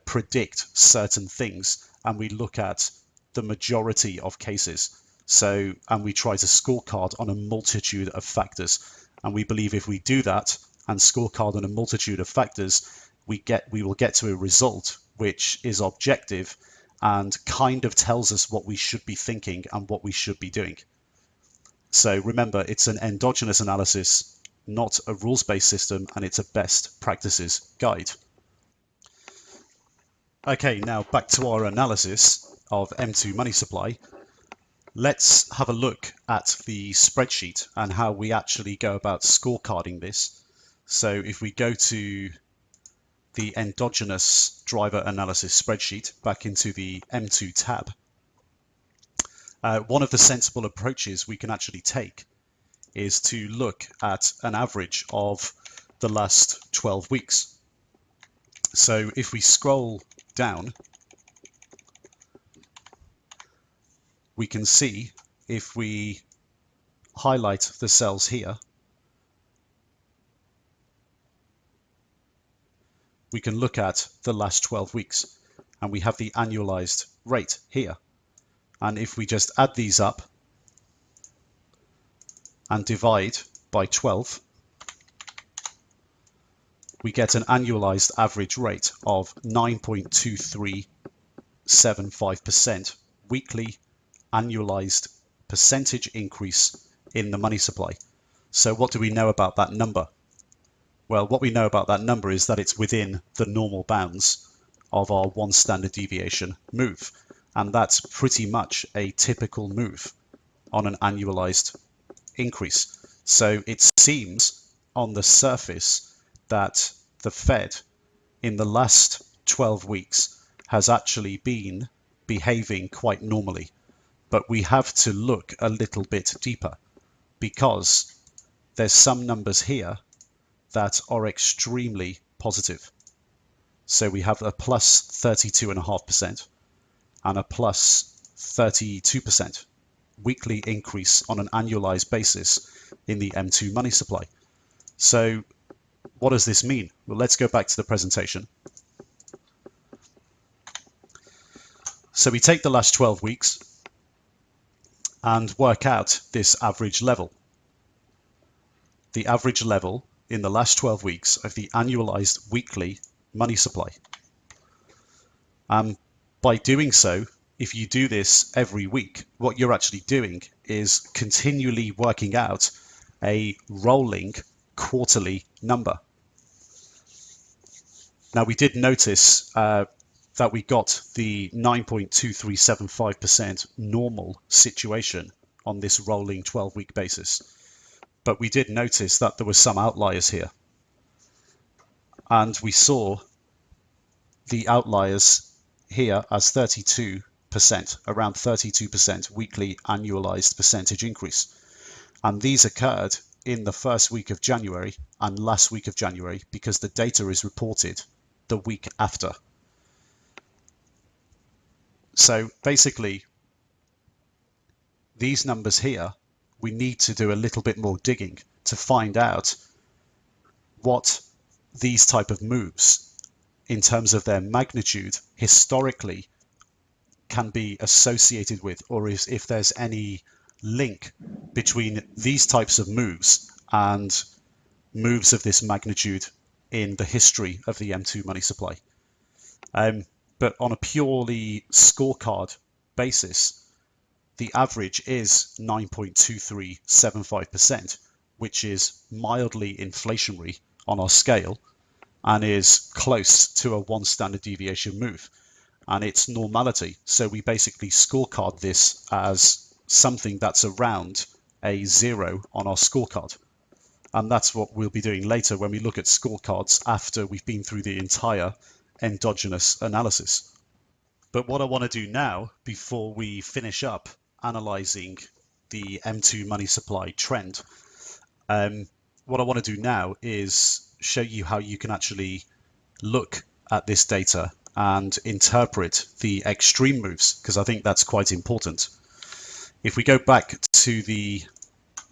predict certain things, and we look at the majority of cases. So, and we try to scorecard on a multitude of factors. And we believe if we do that and scorecard on a multitude of factors, we will get to a result which is objective and kind of tells us what we should be thinking and what we should be doing. So remember, it's an endogenous analysis, not a rules-based system, and it's a best practices guide. Okay, now back to our analysis of M2 money supply. Let's have a look at the spreadsheet and how we actually go about scorecarding this. So if we go to the endogenous driver analysis spreadsheet back into the M2 tab, one of the sensible approaches we can actually take is to look at an average of the last 12 weeks. So if we scroll down, we can see, if we highlight the cells here, we can look at the last 12 weeks, and we have the annualized rate here. And if we just add these up and divide by 12, we get an annualized average rate of 9.2375% weekly annualized percentage increase in the money supply. So what do we know about that number? Well, what we know about that number is that it's within the normal bounds of our 1 standard deviation move. And that's pretty much a typical move on an annualized increase. So it seems on the surface that the Fed in the last 12 weeks has actually been behaving quite normally. But we have to look a little bit deeper because there's some numbers here that are extremely positive. So we have a plus 32.5% and a plus 32% weekly increase on an annualized basis in the M2 money supply. So what does this mean? Well, let's go back to the presentation. So we take the last 12 weeks and work out this average level. The average level in the last 12 weeks of the annualized weekly money supply. By doing so, if you do this every week, what you're actually doing is continually working out a rolling quarterly number. Now, we did notice that we got the 9.2375% normal situation on this rolling 12-week basis. But we did notice that there were some outliers here. And we saw the outliers here as 32%, around 32% weekly annualized percentage increase. And these occurred in the first week of January and last week of January because the data is reported the week after. So basically, these numbers here, we need to do a little bit more digging to find out what these type of moves in terms of their magnitude historically can be associated with, or if there's any link between these types of moves and moves of this magnitude in the history of the M2 money supply. But on a purely scorecard basis, the average is 9.2375%, which is mildly inflationary on our scale and is close to a 1 standard deviation move. And it's normality. So we basically scorecard this as something that's around a 0 on our scorecard. And that's what we'll be doing later when we look at scorecards after we've been through the entire endogenous analysis. But what I want to do now, before we finish up analyzing the M2 money supply trend, what I want to do now is show you how you can actually look at this data and interpret the extreme moves, because I think that's quite important. If we go back to the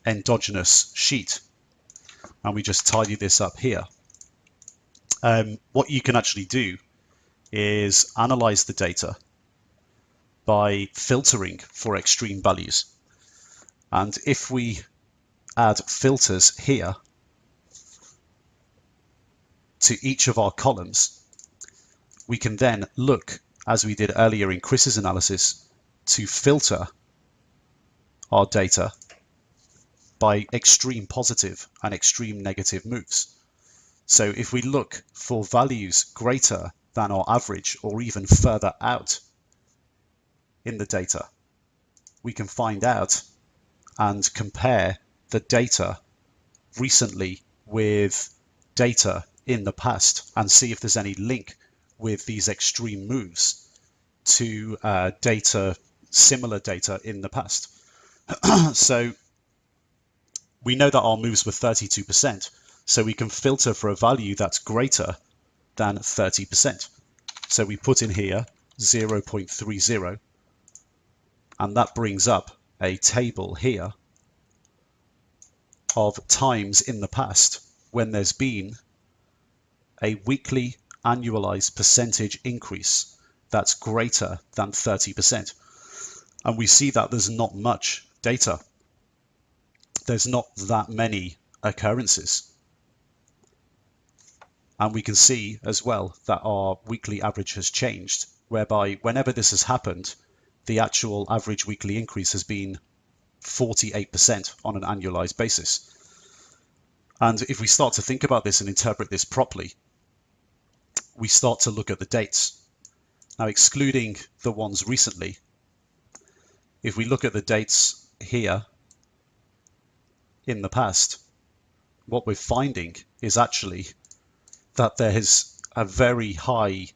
endogenous sheet and we just tidy this up here, what you can actually do is analyze the data by filtering for extreme values. And if we add filters here to each of our columns, we can then look, as we did earlier in Chris's analysis, to filter our data by extreme positive and extreme negative moves. So if we look for values greater than our average or even further out in the data, we can find out and compare the data recently with data in the past and see if there's any link with these extreme moves to similar data in the past. So we know that our moves were 32%, so we can filter for a value that's greater than 30%. So we put in here 0.30, and that brings up a table here of times in the past when there's been a weekly annualized percentage increase that's greater than 30%. And we see that there's not much data. There's not that many occurrences. And we can see as well that our weekly average has changed, whereby whenever this has happened, the actual average weekly increase has been 48% on an annualized basis. And if we start to think about this and interpret this properly, we start to look at the dates. Now, excluding the ones recently, if we look at the dates here in the past, what we're finding is actually that there is a very high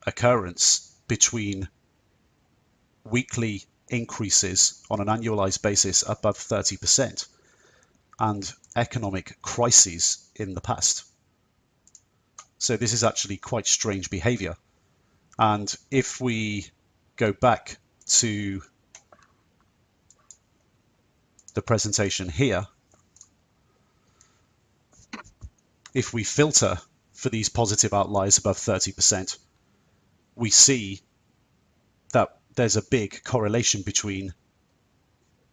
occurrence between weekly increases on an annualized basis above 30% and economic crises in the past. So this is actually quite strange behavior. And if we go back to the presentation here, if we filter for these positive outliers above 30%, we see that there's a big correlation between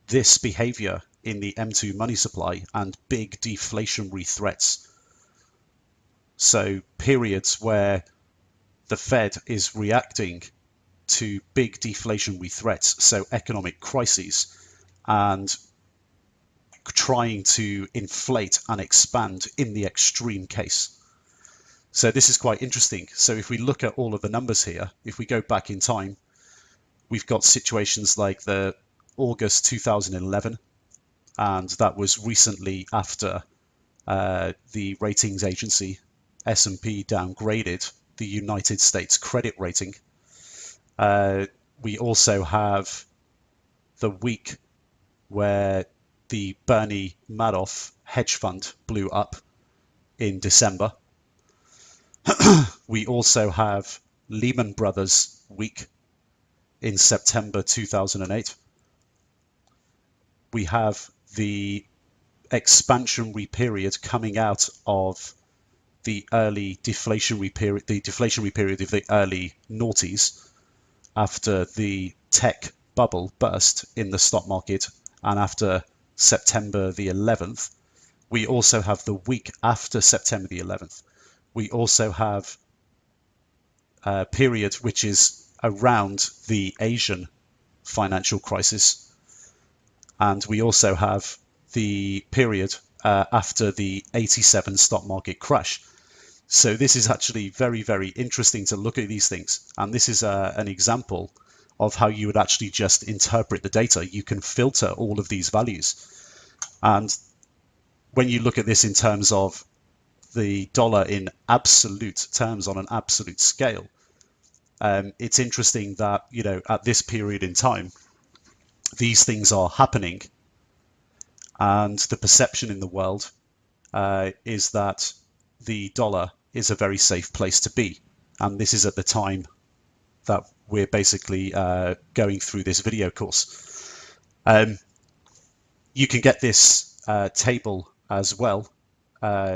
this behavior in the M2 money supply and big deflationary threats. So periods where the Fed is reacting to big deflationary threats, so economic crises, and trying to inflate and expand in the extreme case. So this is quite interesting. So if we look at all of the numbers here, if we go back in time, we've got situations like the August 2011, and that was recently after the ratings agency S&P downgraded the United States credit rating. We also have the week where the Bernie Madoff hedge fund blew up in December. We also have Lehman Brothers week in September 2008. We have the expansionary period coming out of the early deflationary period, the deflationary period of the early noughties after the tech bubble burst in the stock market, and after September the 11th. We also have the week after September the 11th. We also have a period which is around the Asian financial crisis. And we also have the period after the 87 stock market crash. So this is actually very, very interesting to look at these things. And this is an example of how you would actually just interpret the data. You can filter all of these values. And when you look at this in terms of the dollar in absolute terms, on an absolute scale, it's interesting that, you know, at this period in time, these things are happening, and the perception in the world is that the dollar is a very safe place to be. And this is at the time that we're basically going through this video course. You can get this table as well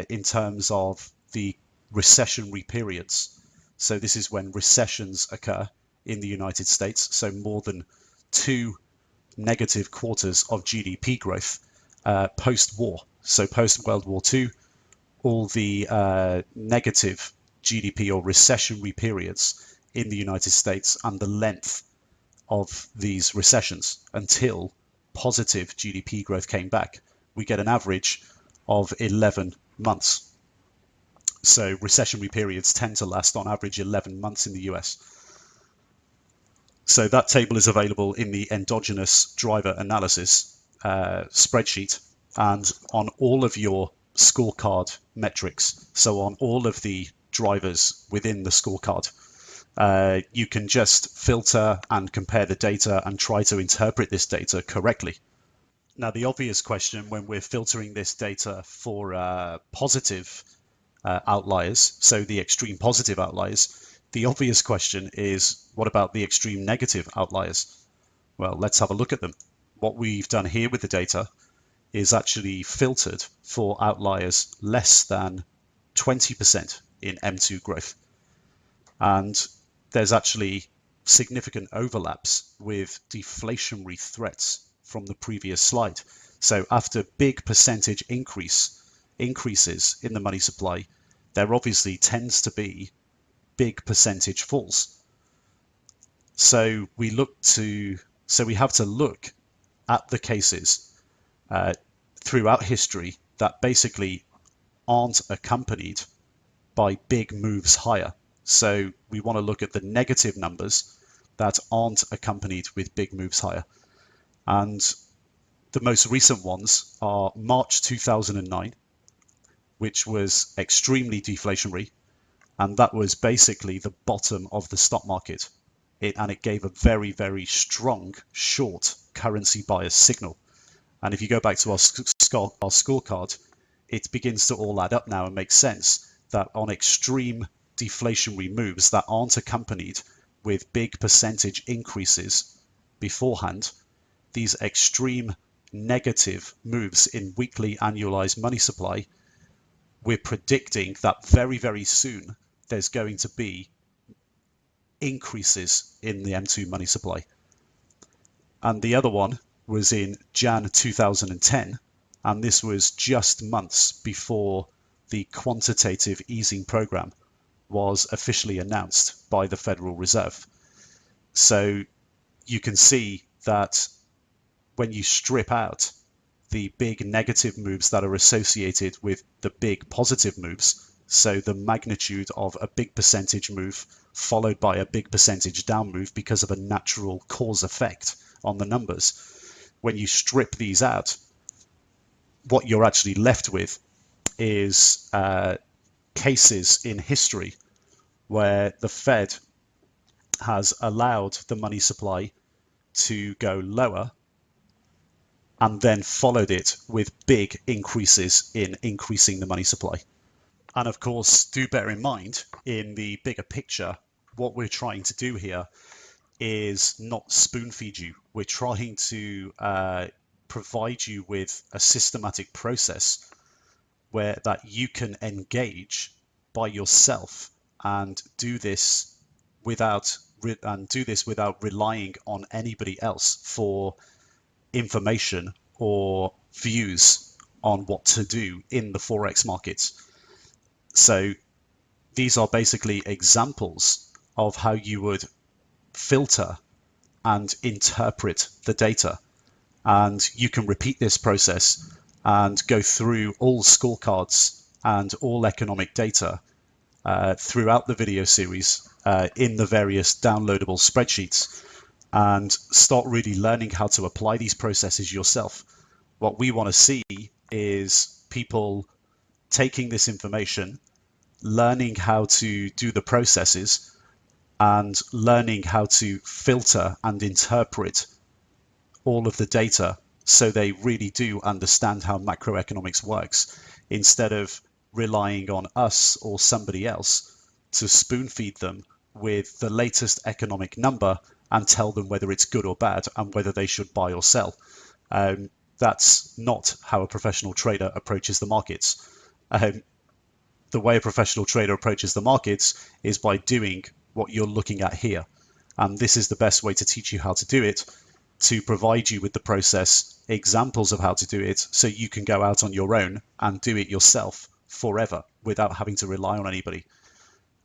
in terms of the recessionary periods. So this is when recessions occur in the United States. So more than 2 negative quarters of GDP growth post-war. So post-World War II, all the negative GDP or recessionary periods in the United States and the length of these recessions until positive GDP growth came back. We get an average of 11 months. So recessionary periods tend to last on average 11 months in the US. So that table is available in the endogenous driver analysis spreadsheet, and on all of your scorecard metrics. So on all of the drivers within the scorecard, you can just filter and compare the data and try to interpret this data correctly. Now, the obvious question when we're filtering this data for positive outliers, so the extreme positive outliers, the obvious question is, what about the extreme negative outliers? Well, let's have a look at them. What we've done here with the data is actually filtered for outliers less than 20% in M2 growth. And there's actually significant overlaps with deflationary threats from the previous slide. So after big percentage increases in the money supply, there obviously tends to be big percentage falls. So we have to look at the cases throughout history that basically aren't accompanied by big moves higher. So we want to look at the negative numbers that aren't accompanied with big moves higher. And the most recent ones are March 2009, which was extremely deflationary. And that was basically the bottom of the stock market. And it gave a very, very strong short currency bias signal. And if you go back to our scorecard, it begins to all add up now and make sense that on extreme deflationary moves that aren't accompanied with big percentage increases beforehand, these extreme negative moves in weekly annualized money supply, we're predicting that very, very soon there's going to be increases in the M2 money supply. And the other one was in Jan 2010, and this was just months before the quantitative easing program was officially announced by the Federal Reserve. So you can see that when you strip out the big negative moves that are associated with the big positive moves, so the magnitude of a big percentage move followed by a big percentage down move because of a natural cause effect on the numbers, when you strip these out, what you're actually left with is cases in history where the Fed has allowed the money supply to go lower and then followed it with big increases in increasing the money supply. And of course, do bear in mind, in the bigger picture, what we're trying to do here is not spoon feed you. We're trying to provide you with a systematic process where that you can engage by yourself and do this without relying on anybody else for information or views on what to do in the Forex markets. So these are basically examples of how you would filter and interpret the data. And you can repeat this process and go through all scorecards and all economic data throughout the video series in the various downloadable spreadsheets and start really learning how to apply these processes yourself. What we want to see is people taking this information, learning how to do the processes, and learning how to filter and interpret all of the data so they really do understand how macroeconomics works, instead of relying on us or somebody else to spoon feed them with the latest economic number and tell them whether it's good or bad and whether they should buy or sell. That's not how a professional trader approaches the markets. The way a professional trader approaches the markets is by doing what you're looking at here. And this is the best way to teach you how to do it, to provide you with the process, examples of how to do it, so you can go out on your own and do it yourself forever without having to rely on anybody.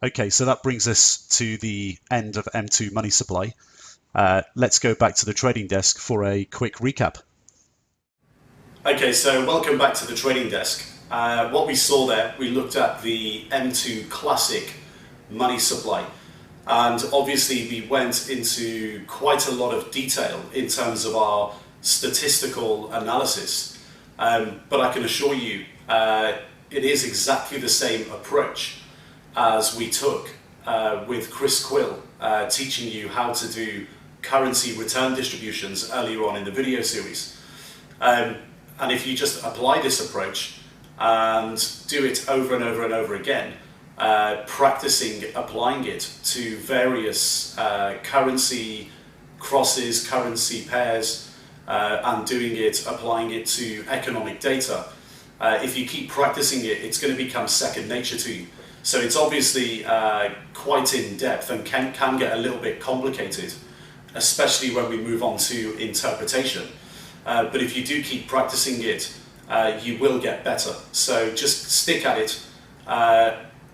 Okay, so that brings us to the end of M2 money supply. Let's go back to the trading desk for a quick recap. Okay, so welcome back to the trading desk. What we saw there, we looked at the M2 Classic money supply. And obviously we went into quite a lot of detail in terms of our statistical analysis. But I can assure you, it is exactly the same approach as we took with Chris Quill, teaching you how to do currency return distributions earlier on in the video series. And if you just apply this approach and do it over and over and over again, practicing applying it to various currency crosses, currency pairs, and applying it to economic data, if you keep practicing it, it's going to become second nature to you. So it's obviously quite in depth and can get a little bit complicated, especially when we move on to interpretation. But if you do keep practicing it, you will get better. So just stick at it.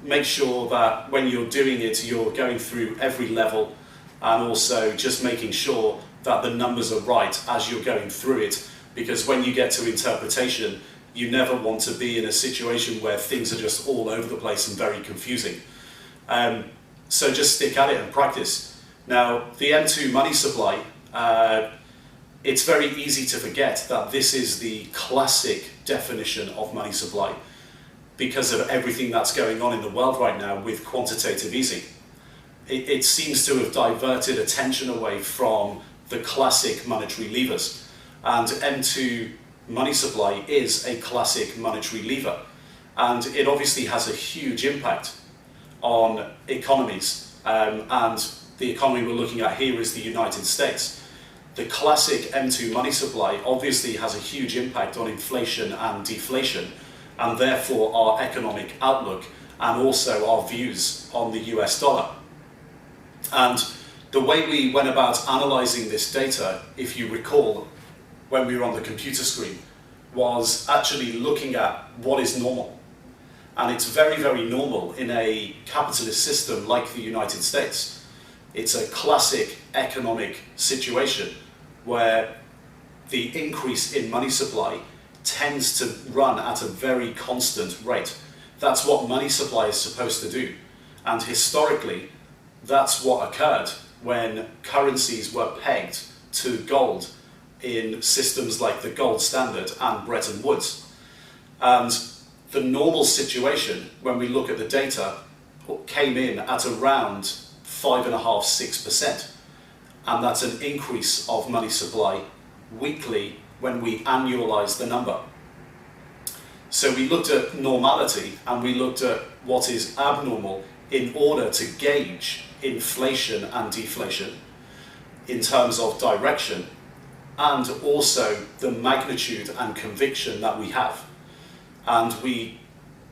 make sure that when you're doing it, you're going through every level, and also just making sure that the numbers are right as you're going through it, because when you get to interpretation, you never want to be in a situation where things are just all over the place and very confusing. So just stick at it and practice. Now, the M2 money supply, it's very easy to forget that this is the classic definition of money supply because of everything that's going on in the world right now with quantitative easing. It seems to have diverted attention away from the classic monetary levers. And M2 money supply is a classic monetary lever. And it obviously has a huge impact on economies. And the economy we're looking at here is the United States. The classic M2 money supply obviously has a huge impact on inflation and deflation, and therefore our economic outlook and also our views on the US dollar. And the way we went about analysing this data, if you recall, when we were on the computer screen, was actually looking at what is normal. And it's very, very normal in a capitalist system like the United States. It's a classic economic situation where the increase in money supply tends to run at a very constant rate. That's what money supply is supposed to do. And historically, that's what occurred when currencies were pegged to gold in systems like the gold standard and Bretton Woods. And the normal situation, when we look at the data, came in at around 5.5%, 6%. And that's an increase of money supply weekly when we annualize the number. So we looked at normality and we looked at what is abnormal in order to gauge inflation and deflation in terms of direction, and also the magnitude and conviction that we have. And we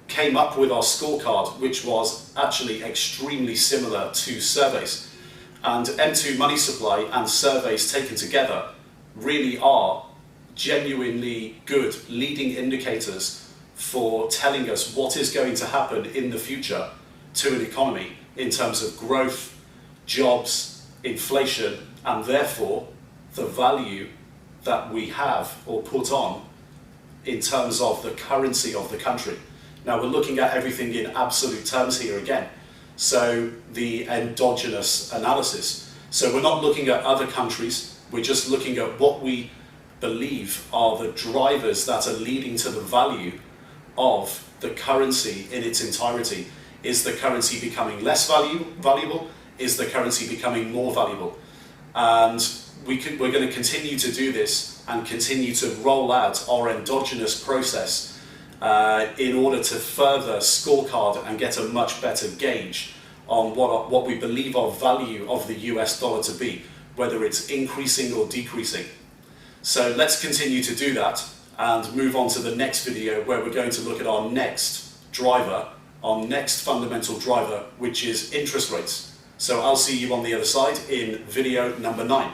came up with our scorecard, which was actually extremely similar to surveys. And M2 money supply and surveys taken together really are genuinely good leading indicators for telling us what is going to happen in the future to an economy in terms of growth, jobs, inflation, and therefore the value that we have or put on in terms of the currency of the country. Now we're looking at everything in absolute terms here again. So the endogenous analysis. So we're not looking at other countries, we're just looking at what we believe are the drivers that are leading to the value of the currency in its entirety. Is the currency becoming less valuable? Is the currency becoming more valuable? And we're going to continue to do this and continue to roll out our endogenous process in order to further scorecard and get a much better gauge on what we believe our value of the US dollar to be, whether it's increasing or decreasing. So let's continue to do that and move on to the next video where we're going to look at our next driver, our next fundamental driver, which is interest rates. So I'll see you on the other side in video number 9.